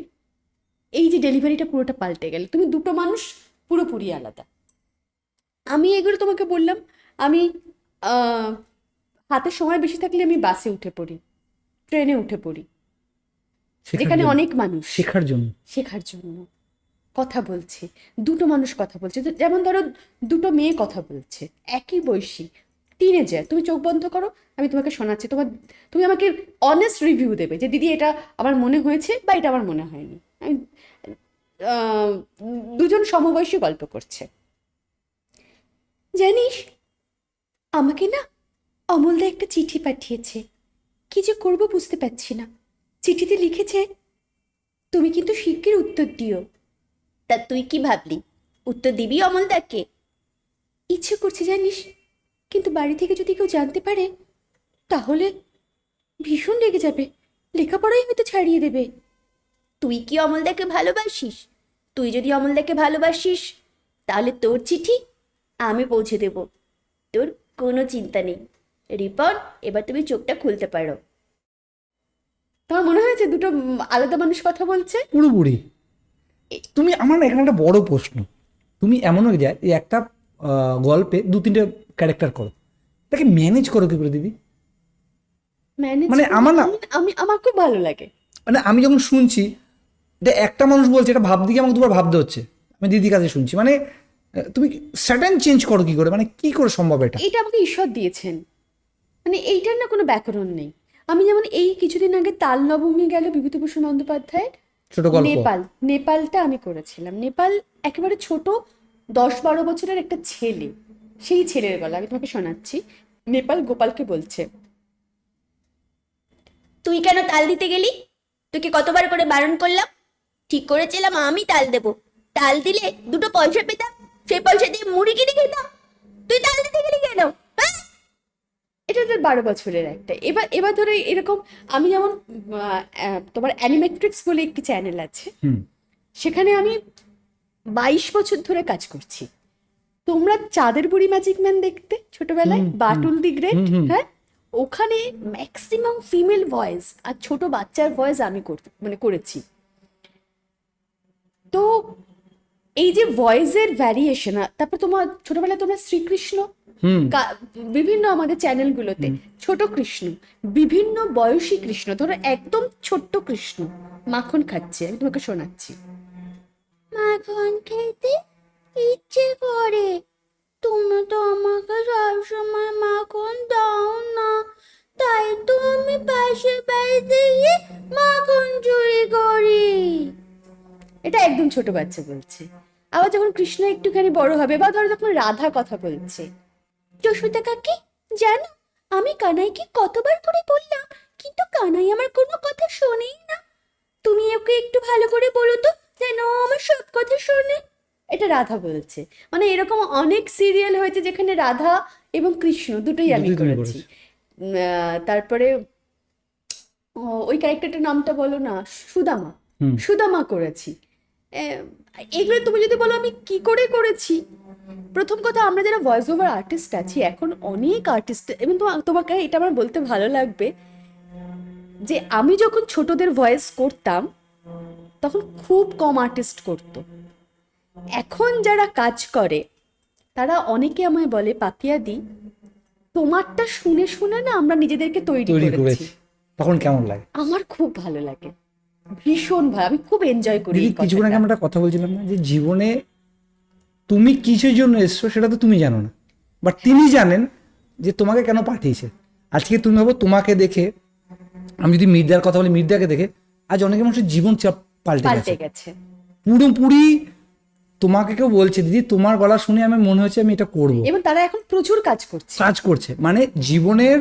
এই যে ডেলিভারিটা পুরোটা পাল্টে গেল, তুমি দুটো মানুষ পুরোপুরি আলাদা। আমি এগুলো তোমাকে বললাম, আমি আহ, হাতে সময় বেশি থাকলে আমি বাসে উঠে পড়ি, ট্রেনে উঠে পড়ি, শেখার যেখানে জন্য, অনেক মানুষ শেখার জন্য। শেখার জন্য কথা বলছে, দুটো মানুষ কথা বলছে। যেমন ধরো দুটো মেয়ে কথা বলছে, একই বয়সী, টিনেজার, তুমি চোখ বন্ধ করো, আমি তোমাকে শোনাচ্ছি, তুমি আমাকে অনেস্ট রিভিউ দেবে যে দিদি এটা আমার মনে হয়েছে বা এটা আমার মনে হয়নি। আমি আহ, দুজন সমবয়সী গল্প করছে। জানিস, আমাকে না অমলদা একটা চিঠি পাঠিয়েছে, কি যে করব বুঝতে পারছি না। চিঠিতে লিখেছে, তুমি কিন্তু শিগগির উত্তর দিও। তা তুই কি ভাবলি, উত্তর দিবি অমলদাকে? ইচ্ছে করছে জানিস, কিন্তু বাড়ি থেকে যদি কেউ জানতে পারে তাহলে ভীষণ রেগে যাবে, লেখাপড়াই হয়তো ছাড়িয়ে দেবে। তুই কি অমলদাকে ভালোবাসিস? তুই যদি অমলদাকে ভালোবাসিস তাহলে তোর চিঠি আমি পৌঁছে দেব, তোর কোনো চিন্তা নেই। রিপন, এবার তুমি চোখটা খুলতে পারো। তোমার মনে হয়েছে দুটো আলাদা মানুষ কথা বলছে? পুরোপুরি। তুমি, আমার না এখানে একটা বড় প্রশ্ন, তুমি এমন হয়ে যায় এই একটা গল্পে 2-3টে ক্যারেক্টার করো, তাকে ম্যানেজ করো কি করে দিদি? ম্যানেজ মানে আমার না, আমার খুব ভালো লাগে। মানে আমি যখন শুনছি যে একটা মানুষ বলছে, এটা ভাবতে গিয়ে আমাকে দুবার ভাবতে হচ্ছে। আমি দিদির কাছে শুনছি, মানে তুমি স্যাটেন চেঞ্জ করো কি করে, মানে কি করে সম্ভব এটা? এটা আমাকে ঈশ্বর দিয়েছেন, মানে এইটার না কোনো ব্যাকরণ নেই। আমি যেমন এই কিছুদিন আগে তাল নবমী গেল বিভূতিভূষণ বন্দ্যোপাধ্যায়ের, ছোট গল্প। নেপালটা আমি করেছিলাম। নেপাল একেবারে ছোট 10-12 বছরের একটা ছেলে, সেই ছেলের গলা আমি তোমাকে শোনাচ্ছি। নেপাল গোপালকে বলছে, তুই কেন তাল দিতে গেলি? তোকে কতবার করে বারণ করলাম? ঠিক করেছিলাম আমি তাল দেব, তাল দিলে দুটো পয়সা পেতাম, সেই পয়সা দিয়ে মুড়ি কিনে খেতাম, তুই তাল দিতে গেলি কেন? হ্যাঁ, এটা তো 12 বছরের একটা। এবার এবার ধরো এরকম, আমি যেমন তোমার অ্যানিমেট্রিক্স বলে একটি চ্যানেল আছে, হুম। সেখানে আমি 22 বছর ধরে কাজ করছি। তোমরা চাঁদের বুড়ি ম্যাজিক ম্যান দেখতে ছোটবেলায়, বাটুল দি গ্রেট, হ্যাঁ, ওখানে ম্যাক্সিমাম ফিমেল ভয়েস আর ছোট বাচ্চার ভয়েস আমি করেছি। তো এই যে ভয়েসের ভ্যারিয়েশন, তারপর তোমার ছোটবেলায় তোমরা শ্রীকৃষ্ণ, বিভিন্ন আমাদের চ্যানেলগুলোতে ছোট কৃষ্ণ, বিভিন্ন বয়সী কৃষ্ণ, ধরো একদম ছোট্ট কৃষ্ণ মাখন খাচ্ছে, আমি তোমাকে শোনাচ্ছি। মাখন খেতে ইচ্ছে করে, তুমি তো আমাকে সবসময় মাখন দাও না, তাই তো আমি পাশের বাড়িতে গিয়ে মাখন চুরি করি। এটা একদম ছোট বাচ্চা বলছে। আবার যখন কৃষ্ণ একটুখানি বড় হবে, বা ধরো যখন রাধা কথা বলছে, যশোদা কাকি, জানো আমি কানাইকে কতবার করে বললাম, কিন্তু কানাই আমার কোনো কথা শোনেই না, তুমি ওকে একটু ভালো করে বলো তো যেন ও আমার সব কথা শোনে। এটা রাধা বলছে। মানে এরকম অনেক সিরিয়াল হয়েছে যেখানে রাধা এবং কৃষ্ণ দুটোই আমি দুটোই তুমি করেছি। তারপরে ওই ক্যারেক্টারটার নামটা বলো না, সুদামা। সুদামা করেছি। এ, এগুলো তুমি যদি বলো আমি কি করে করেছি, প্রথম কথা আমরা যারা ভয়েস ওভার আর্টিস্ট আছি এখন অনেক আর্টিস্ট, এবং তোমাকে এটা আমার বলতে ভালো লাগবে যে আমি যখন ছোটদের ভয়েস করতাম তখন খুব কম আর্টিস্ট করতো। এখন যারা কাজ করে তারা অনেকে আমায় বলে পাপিয়াদি তোমারটা শুনে শুনে না আমরা নিজেদেরকে তৈরি করেছি। করেছি তখন কেমন লাগে? আমার খুব ভালো লাগে, ভীষণ ভালো, আমি খুব এনজয় করি দিদি এই কিছুক্ষণ আগে কথাটা। আমরা একটা কথা বলছিলাম না যে জীবনে তুমি কিসের জন্য এসছো সেটা তো তুমি জানো না, বাট তিনি জানেন যে তোমাকে কেন পাঠিয়েছে। আজকে তুমি ভাবো তোমাকে দেখে, আমি যদি মির্জার কথা বলি, মির্জাকে দেখে আজ অনেকে মানুষের জীবন পাল্টে পাল্টে গেছে গেছে। পুরোপুরি। তোমাকে কেউ বলছে দিদি তোমার গলা শুনে আমি মনে হচ্ছে আমি এটা করব, এবং তারা এখন প্রচুর কাজ করছে। কাজ করছে। মানে জীবনের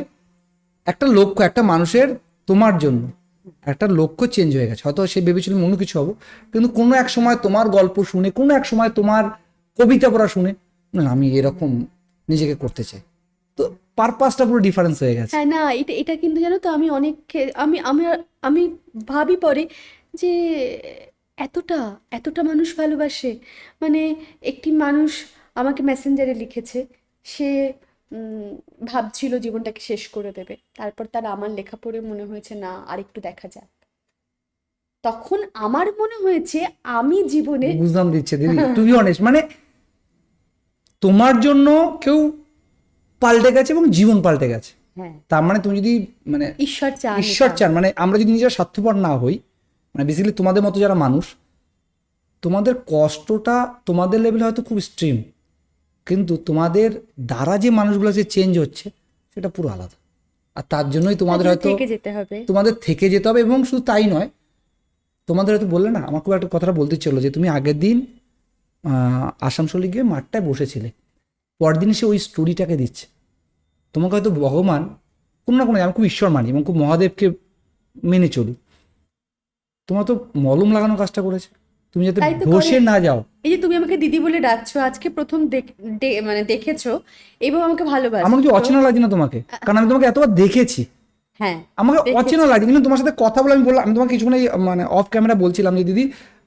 একটা লক্ষ্য, একটা মানুষের তোমার জন্য একটা লক্ষ্য চেঞ্জ হয়ে গেছে। হয়তো সে ভেবেছিল অন্য কিছু হবো, কিন্তু কোনো এক সময় তোমার গল্প শুনে, কোনো এক সময় তোমার কবিতা পড়া শুনে না আমি এরকম নিজেকে করতে চাই, তো পারপাসটা পুরো ডিফারেন্স হয়ে গেছে। হ্যাঁ, না এটা এটা কিন্তু জানো তো আমি অনেক আমি আমি আমি ভাবি পরে যে এতটা এতটা মানুষ ভালোবাসে। মানে একটি মানুষ আমাকে মেসেঞ্জারে লিখেছে, সে ভাবছিল জীবনটাকে শেষ করে দেবে, তারপর তার আমার লেখা পড়ে মনে হয়েছে না আরেকটু দেখা যাক। তখন আমার মনে হয়েছে আমি জীবনে বুঝলাম দিচ্ছে দিদি, টু বি অনেস্ট, মানে তোমার জন্য কেউ পাল্টে গেছে এবং জীবন পাল্টে গেছে। হ্যাঁ, তার মানে তুমি যদি মানে ঈশ্বর চান ঈশ্বর এটা। চান, মানে আমরা যদি নিজেরা স্বার্থপর না হই, মানে বেসিক্যালি তোমাদের মতো যারা মানুষ, তোমাদের কষ্টটা তোমাদের লেভেলে হয়তো খুব স্ট্রিম, কিন্তু তোমাদের দ্বারা যে মানুষগুলো যে চেঞ্জ হচ্ছে সেটা পুরো আলাদা। আর তার জন্যই তোমাদের হয়তো থেকে যেতে হবে। তোমাদের থেকে যেতে হবে। এবং শুধু তাই নয়, তোমাদের হয়তো বললে না, আমার খুব একটা কথাটা বলতে চলো যে তুমি আগের দিন আসানসোলে গিয়ে মাঠটায় বসেছিলে, পরদিন সে ওই স্টোরিটাকে দিচ্ছে। তোমাকে হয়তো ভগবান কোনো না কোনো, আমি খুব ঈশ্বর মানি এবং খুব মহাদেবকে মেনে চলি, তোমার তো মলম লাগানো কাজটা করেছে, তুমি যাতে তাই তো বসে করে। না যাও। এই যে তুমি আমাকে দিদি বলে ডাকছো, আজকে প্রথম মানে দেখেছো এবং আমাকে ভালোবাসো। আমাকে কিছু অচেনা লাগছে না তোমাকে, কারণ আমি তোমাকে এতবার দেখেছি, হ্যাঁ, আমাকে দেখেছি। অচেনা লাগে। কিন্তু তোমার সাথে কথা বলে আমি বললাম, আমি তোমাকে কিছুক্ষণ মানে অফ ক্যামেরা বলছিলাম যে দিদি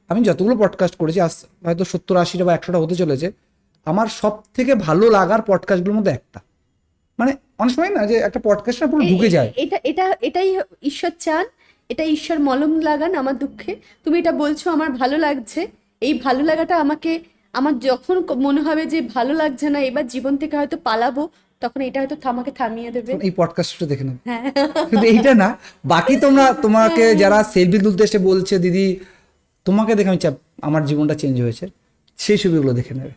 আমি যতগুলো পডকাস্ট করেছি, আজ হয়তো 70-80টা বা 100টা হতে চলেছে, আমার সব থেকে ভালো লাগার পডকাস্টগুলোর মধ্যে একটা, মানে অনেক সময় না যে একটা পডকাস্ট না পুরো ঢুকে যায়। এটাই ঈশ্বর চান, এটা ঈশ্বর মলম লাগান আমার দুঃখে। তুমি এটা বলছো আমার ভালো লাগছে, এই ভালো লাগাটা আমাকে, আমার যখন মনে হবে যে ভালো লাগছে না, এবার জীবন থেকে হয়তো পালাবো, তখন এটা হয়তো আমাকে থামিয়ে দেবে। এই পডকাস্টটা দেখে নেবে। হ্যাঁ, শুধু এইটা না, বাকি তোমাকে যারা সেলফি তুলতে এসে বলছে দিদি তোমাকে দেখে আমি আমার জীবনটা চেঞ্জ হয়েছে, সেই ছবিগুলো দেখে নেবে।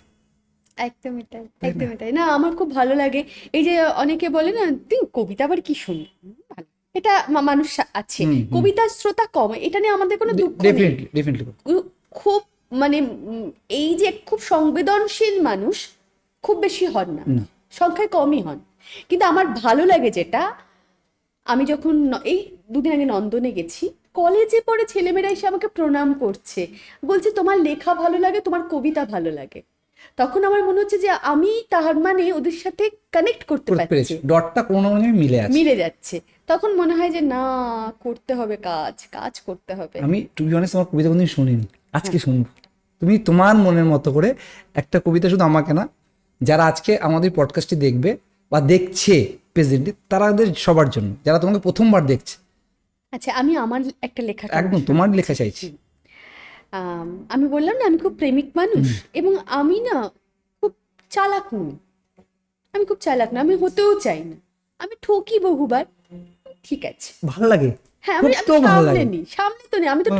একদমই তাই, একদমই তাই। না আমার খুব ভালো লাগে। এই যে অনেকে বলে না তুই কবিতা আবার কি শুনি, ভালো, এটা মানুষ আছে, কবিতার শ্রোতা কম, এটা নিয়ে আমাদের কোনো দুঃখ নেই। Definitely definitely. খুব মানে এই যে খুব সংবেদনশীল মানুষ খুব বেশি হন না, সংখ্যায় কমই হন। কিন্তু আমার ভালো লাগে যেটা, আমি যখন এই দুদিন আগে নন্দনে গেছি, কলেজে পড়ে ছেলেমেয়েরা এসে আমাকে প্রণাম করছে, বলছে তোমার লেখা ভালো লাগে, তোমার কবিতা ভালো লাগে। তখন আমার মনে হচ্ছে যে আমি তার মানে ওদের সাথে কানেক্ট করতে পারছি, ডটটা কোনো না কোনো মিলে আছে, মিলে যাচ্ছে। তখন মনে হয় যে না, করতে হবে কাজ, কাজ করতে হবে। আমি টু বি অনেস্ট আমার কবিতা কোনোদিন শুনিনি, আজকে শুনবো। তুমি তোমার মনের মতো করে একটা কবিতা, শুধু আমাকে না, যারা আজকে আমাদের পডকাস্টটি দেখবে বা দেখছে প্রেজেন্টলি, তাদের সবার জন্য, যারা তোমাকে প্রথমবার দেখছে। আচ্ছা, আমি আমার একটা লেখা একদম তোমার লেখা চাইছি। আমি বললাম না আমি খুব প্রেমিক মানুষ, এবং আমি না খুব চালাক নই, আমি খুব চালাক না, আমি হতেও চাই না, আমি ঠকি বহুবার, ঠিক আছে, ভালো লাগে, হ্যাঁ, আমি তো ভালো লাগে। সামনে তো নেই, আমি তো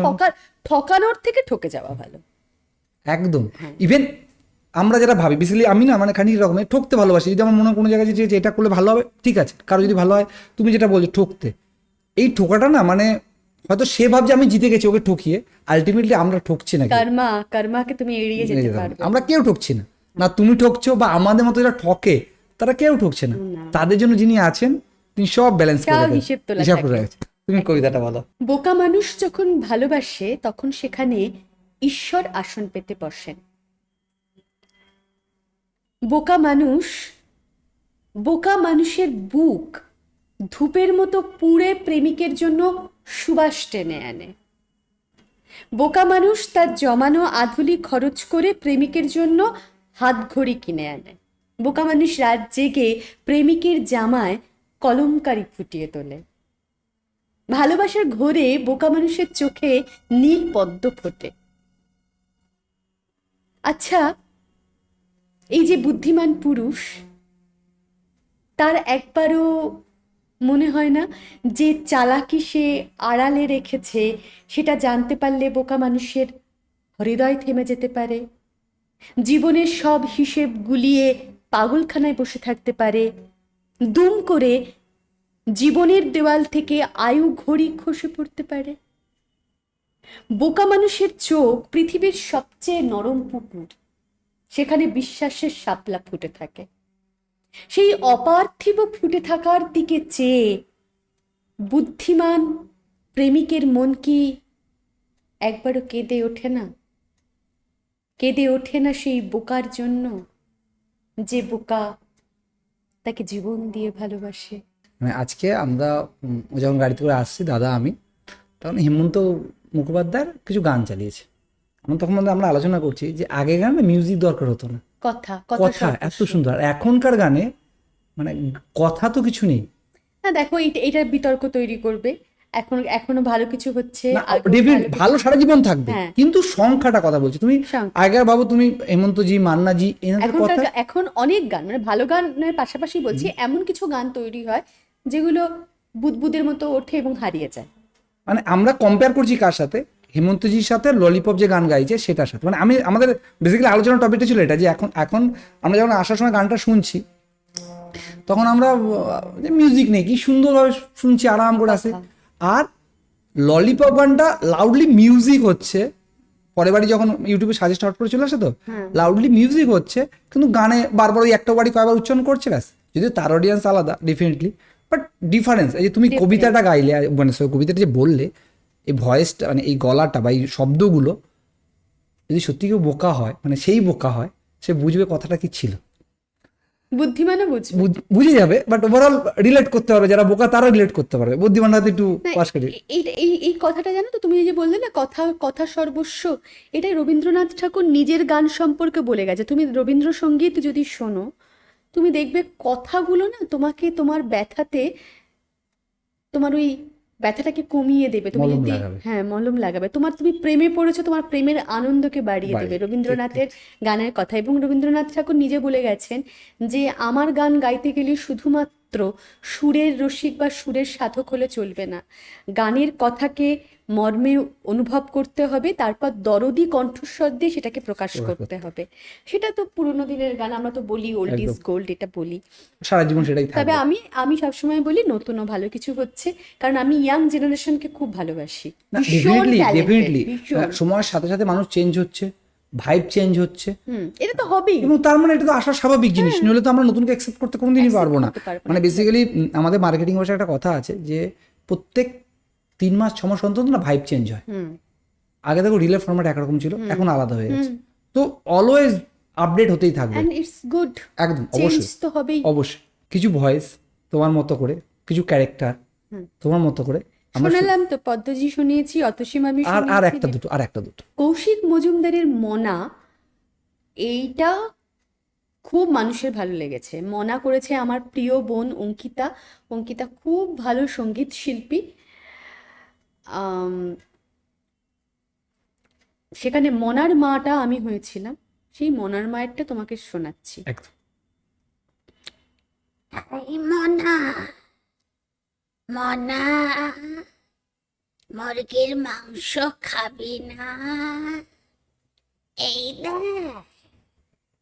ঠকানোর থেকে ঠকে যাওয়া ভালো। একদম। ইভেন আমরা যারা ভাবি, বেসিক্যালি আমি না মানে খানিক রকমের ঠকতে ভালোবাসি। যদি আমার মনে হয় কোনো জায়গায় যে এটা করলে ভালো হবে, ঠিক আছে, কারো যদি ভালো হয়, তুমি যেটা বলছো ঠকতে, এই ঠোকাটা না মানে হয়তো সে ভাবছে আমি জিতে গেছি ওকে ঠকিয়ে, আলটিমেটলি আমরা ঠকছি না, কর্মাকে তুমি এড়িয়ে যেতে পারবে। আমরা কেউ ঠকছি না, না তুমি ঠকছো বা আমাদের মতো যারা ঠকে তারা কেউ ঠকছে না। তাদের জন্য যিনি আছেন তিনি সব ব্যালেন্স করে রাখেন, হিসেব তোলা হিসাব থাকে। করে রাখছে। তুমি কবিতাটা বলো। বোকা মানুষ যখন ভালোবাসে তখন সেখানে ঈশ্বর আসন পেতে বসেন, বোকা মানুষের বুক ধূপের মতো পুড়ে প্রেমিকের জন্য সুবাস টেনে আনে। বোকা মানুষ তার জমানো আধুলি খরচ করে প্রেমিকের জন্য হাতঘড়ি কিনে আনে। বোকা মানুষ রাত জেগে প্রেমিকের জামায় কলমকারি ফুটিয়ে তোলে। ভালোবাসার ঘোরে বোকা মানুষের চোখে নীল পদ্ম ফোটে। আচ্ছা, এই যে বুদ্ধিমান পুরুষ, তার একবারও মনে হয় না যে চালাকি সে আড়ালে রেখেছে সেটা জানতে পারলে বোকা মানুষের হৃদয় থেমে যেতে পারে, জীবনের সব হিসেব গুলিয়ে পাগলখানায় বসে থাকতে পারে, দুম করে জীবনের দেওয়াল থেকে আয়ু ঘড়ি খসে পড়তে পারে? বোকা মানুষের চোখ পৃথিবীর সবচেয়ে নরম পুকুর, সেখানে বিশ্বাসের শাপলা ফুটে থাকে। সেই অপার্থিব ফুটে থাকার দিকে চেয়ে বুদ্ধিমান প্রেমিকের মন কি একবারও কেঁদে ওঠে না? কেঁদে ওঠে না সেই বোকার জন্য, যে বোকা তাকে জীবন দিয়ে ভালোবাসে? মানে আজকে আমরা যখন গাড়িতে করে আসছি দাদা আমি, তখন হেমন্ত মুখোপাধ্যায়ের কিছু গান চালিয়েছে। তখন আমরা আলোচনা করছি যে আগে গানে মিউজিক দরকার হতো না, কথা কথা এত সুন্দর। এখনকার গানে মানে কথা তো কিছু নেই। না দেখো, এটা বিতর্ক তৈরি করবে। এখনো ভালো কিছু হচ্ছে, ভালো সারা জীবন থাকবে, কিন্তু সংখ্যাটা কথা বলছি। তুমি আগের ভাবো, তুমি হেমন্তজি, মান্নাজি, এখন অনেক গান, মানে ভালো গানের পাশাপাশি বলছি, এমন কিছু গান তৈরি হয় যেগুলো বুদবুদের মতো ওঠে এবং হারিয়ে যায়। মানে আমরা কম্পেয়ার করছি কার সাথে? হেমন্তজির সাথে ললিপপ যে গান গাইছে সেটার সাথে। মানে আমাদের বেসিক্যালি আলোচনার টপিকটা ছিল এটা, যে এখন আমরা যখন আসার সময় গানটা শুনছি, তখন আমরা মিউজিক নেই, কি সুন্দরভাবে শুনছি, আরাম করে আসে। আর ললিপপ গানটা লাউডলি মিউজিক হচ্ছে, পরের বাড়ি যখন ইউটিউবে সাজেস্ট হট করে চলে আসে, তো লাউডলি মিউজিক হচ্ছে, কিন্তু গানে বারবার ওই একটা বাড়ি কয়েকবার উচ্চারণ করছে, ব্যাস। যদিও তার অডিয়েন্স আলাদা ডেফিনেটলি, বাট ডিফারেন্স এই যে তুমি কবিতাটা গাইলে, মানে কবিতাটা যে বললে, এই ভয়েসটা, মানে এই গলাটা বা এই শব্দগুলো, যদি সত্যি কেউ বোকা হয়, মানে সেই বোকা হয়, সে বুঝবে কথাটা কি ছিল। বুদ্ধিমানও বুঝে যাবে, বাট ওভারঅল রিলেট করতে পারবে। যারা বোকা তারা রিলেট করতে পারবে, বুদ্ধিমানরা একটু পাস করে। এই কথাটা জানো তো, তুমি যে বললে না কথা সর্বস্ব, এটাই রবীন্দ্রনাথ ঠাকুর নিজের গান সম্পর্কে বলে গেছে। তুমি রবীন্দ্রসঙ্গীত যদি শোনো, তুমি দেখবে কথাগুলো না তোমাকে তোমার ব্যথাতে, তোমার ওই ব্যথাটাকে কমিয়ে দেবে। তুমি যদি মলম লাগাবে, তুমি প্রেমে পড়েছো, তোমার প্রেমের আনন্দকে বাড়িয়ে দেবে। রবীন্দ্রনাথের গানের কথা। এবং রবীন্দ্রনাথ ঠাকুর নিজে বলে গেছেন যে আমার গান গাইতে গেলে শুধুমাত্র সুরের রসিক বা সুরের সাধক হলে চলবে না, গানের কথাকে মর্মে অনুভব করতে হবে, তারপর দরদি কণ্ঠস্বর দিয়ে সেটাকে প্রকাশ করতে হবে। সেটা তো পুরোনো দিনের গান, আমরা তো বলি ওল্ড ইজ গোল্ড, এটা বলি সারা জীবন সেটাই থাকবে। তবে আমি সবসময় বলি নতুন ও ভালো কিছু হচ্ছে, কারণ আমি ইয়াং জেনারেশনকে খুব ভালোবাসি। ডেফিনেটলি সময়ের সাথে সাথে মানুষ চেঞ্জ হচ্ছে, ভাইব চেঞ্জ হচ্ছে, এটা তো হবেই। এবং তার মানে এটা তো আসার স্বাভাবিক জিনিস, নইলে তো আমরা নতুনকে অ্যাকসেপ্ট করতে কোনোদিনই পারবো না। মানে বেসিক্যালি আমাদের মার্কেটিং ভাষায় একটা কথা আছে যে প্রত্যেক 3 মাস 6 মাস অন্তর না ভাইব চেঞ্জ হয়। আগে দেখো রিলের ফরম্যাট একরকম ছিল, এখন আলাদা হয়ে গেছে। তো অলওয়েজ আপডেট হতেই থাকবে, এন্ড ইটস গুড। একদম, অবশ্যই তো হবেই। অবশ্যই কিছু ভয়েস তোমার মতো করে, কিছু ক্যারেক্টার তোমার মতো করে। শুনলাম তো, পদ্মজি শুনিয়েছি, অতসীম আমি শুনিয়েছি, আর একটা দুটো কৌশিক মজুমদারের মনা, এইটা খুব মানুষের ভালো লেগেছে। মনা করেছে আমার প্রিয় বোন অঙ্কিতা খুব ভালো সঙ্গীত শিল্পী। সেখানে মনার মাটা আমি হয়েছিলাম, সেই মনার মায়েরটা তোমাকে শোনাচ্ছি। মনা মনা, মুরগির মাংস খাবি না? এই দেখ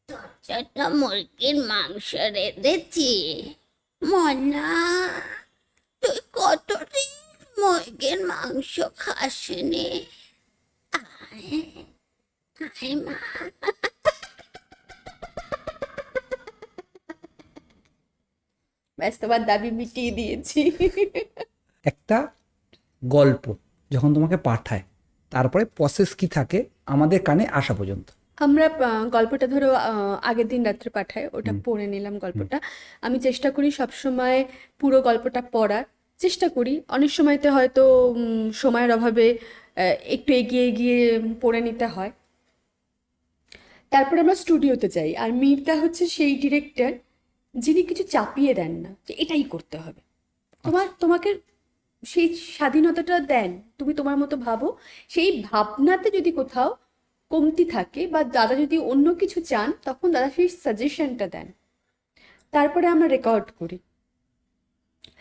তোর জন্য মুরগির মাংস রেঁধেছি। মনা, তুই কতদিন মুরগির মাংস খাসনি? আয় আয় মা। ব্যাস, তোমার দাবি মিটিয়ে দিয়েছি। একটা গল্প যখন তোমাকে পাঠায়, তারপরে প্রসেস কি থাকে আমাদের কানে আসা পর্যন্ত, আমরা গল্পটা ধরো আগের দিন রাত্রে পাঠায়, ওটা পড়ে নিলাম গল্পটা। আমি চেষ্টা করি সবসময় পুরো গল্পটা পড়ার চেষ্টা করি। অনেক সময়তে হয়তো সময়ের অভাবে একটু এগিয়ে এগিয়ে পড়ে নিতে হয়। তারপর আমরা স্টুডিওতে যাই, আর মীরদা হচ্ছে সেই ডিরেক্টর যিনি কিছু চাপিয়ে দেন না যে এটাই করতে হবে। তোমাকে সেই স্বাধীনতাটা দেন, তুমি তোমার মতো ভাবো। সেই ভাবনাতে যদি কোথাও কমতি থাকে বা দাদা যদি অন্য কিছু চান, তখন দাদা সেই সাজেশনটা দেন। তারপরে আমরা রেকর্ড করি।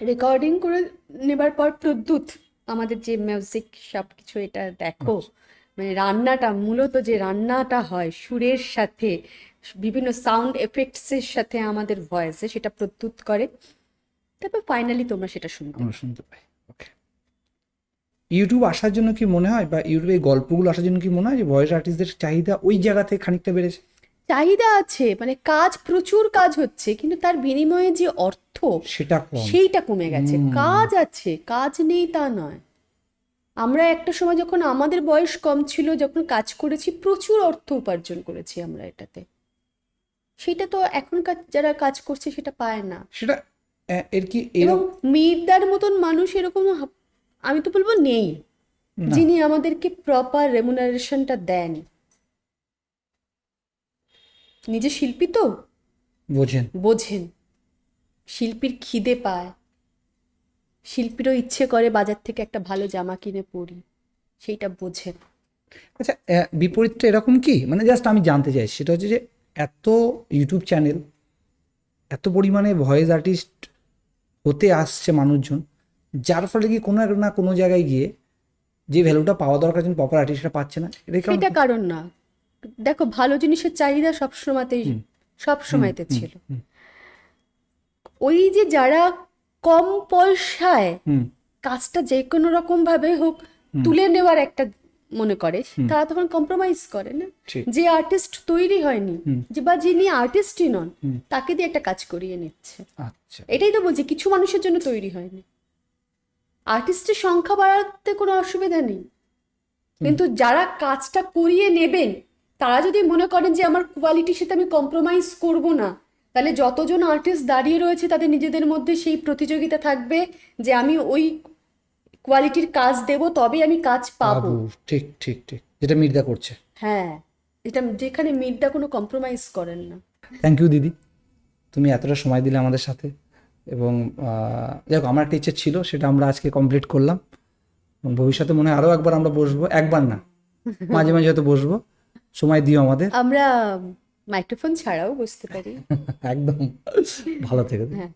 রেকর্ডিং করে নেবার পর প্রদ্যুৎ আমাদের যে মিউজিক সব কিছু এটা দেখো, মানে রান্নাটা মূলত যে রান্নাটা হয় সুরের সাথে বিভিন্ন সাউন্ড এফেক্টসের সাথে আমাদের ভয়েসে, সেটা প্রদ্যুৎ করে। তারপর ফাইনালি তোমরা সেটা শুনতে আমরা শুনতে পাই। ওকে, ইউটিউব আসার জন্য কি মনে হয়, বা ইউটিউবে এই গল্পগুলো আসার জন্য কি মনে হয় যে ভয়েস আর্টিস্টদের চাহিদা ওই জায়গা থেকে খানিকটা বেড়েছে? চাহিদা আছে, মানে কাজ, প্রচুর কাজ হচ্ছে, কিন্তু তার বিনিময়ে যে অর্থ সেটা কম। সেইটা কমে গেছে। কাজ আছে, কাজ নেই তা নয়। আমরা একটা সময় যখন আমাদের বয়স কম ছিল, যখন কাজ করেছি, প্রচুর অর্থ উপার্জন করেছি আমরা এটাতে। সেটা তো এখনকার যারা কাজ করছে সেটা পায় না। সেটা এর কি এবং মীরদার মতন মানুষ এরকম আমি তো বলবো নেই, যিনি আমাদেরকে প্রপার রেমুনারেশনটা দেন। নিজে শিল্পী তো বোঝেন, শিল্পীর খিদে পায়, শিল্পীরও ইচ্ছে করে বাজার থেকে একটা ভালো জামা কিনে পরি, সেইটা বোঝেন। আচ্ছা, বিপরীতটা এরকম কি, মানে জাস্ট আমি জানতে চাই, সেটা হচ্ছে যে এত ইউটিউব চ্যানেল, এত পরিমাণে ভয়েস আর্টিস্ট হতে আসছে মানুষজন, যার ফলে কি কোনো না কোনো জায়গায় গিয়ে যে ভ্যালুটা পাওয়া দরকার কিন্তু প্রপার আর্টিস্টরা পাচ্ছে না? এটা কারণ না। দেখো, ভালো জিনিসের চাহিদা সবসময়তে ছিল। ওই যে যারা কম পয়সায় কাজটা যে কোনো রকম ভাবে হোক তুলে নেওয়ার একটা মনে করে, তারা তখন কম্প্রোমাইজ করে না। যে আর্টিস্ট তৈরি হয়নি, যে বা যিনি আর্টিস্টই নন, তাকে দিয়ে একটা কাজ করিয়ে নিচ্ছে। আচ্ছা, এটাই তো বলছি, কিছু মানুষের জন্য তৈরি হয়নি। আর্টিস্টের সংখ্যা বাড়াতে কোনো অসুবিধা নেই, কিন্তু যারা কাজটা করিয়ে নেবেন তারা যদি মনে করেন যে আমার কোয়ালিটির সাথে আমি কম্প্রোমাইজ করব না, তাহলে যতজন আর্টিস্ট দাঁড়িয়ে রয়েছে তাদের নিজেদের মধ্যে সেই প্রতিযোগিতা থাকবে যে আমি ওই কোয়ালিটির কাজ দেব, তবে আমি কাজ পাবো। ঠিক ঠিক ঠিক, যেটা মীরদা করছে। হ্যাঁ, এটা যেখানে মীরদা কোনো কম্প্রোমাইজ করেন না। থ্যাংক ইউ দিদি, তুমি এতটা সময় দিলে আমাদের সাথে। এবং দেখো, আমার একটা ইচ্ছে ছিল, সেটা আমরা আজকে কমপ্লিট করলাম। এবং ভবিষ্যতে মনে হয় আরও একবার আমরা বসবো, একবার না, মাঝে মাঝে হয়তো বসবো। সময় দিও আমাদের। আমরা মাইক্রোফোন ছাড়াও বসতে পারি। একদম, ভালো থেকে। হ্যাঁ।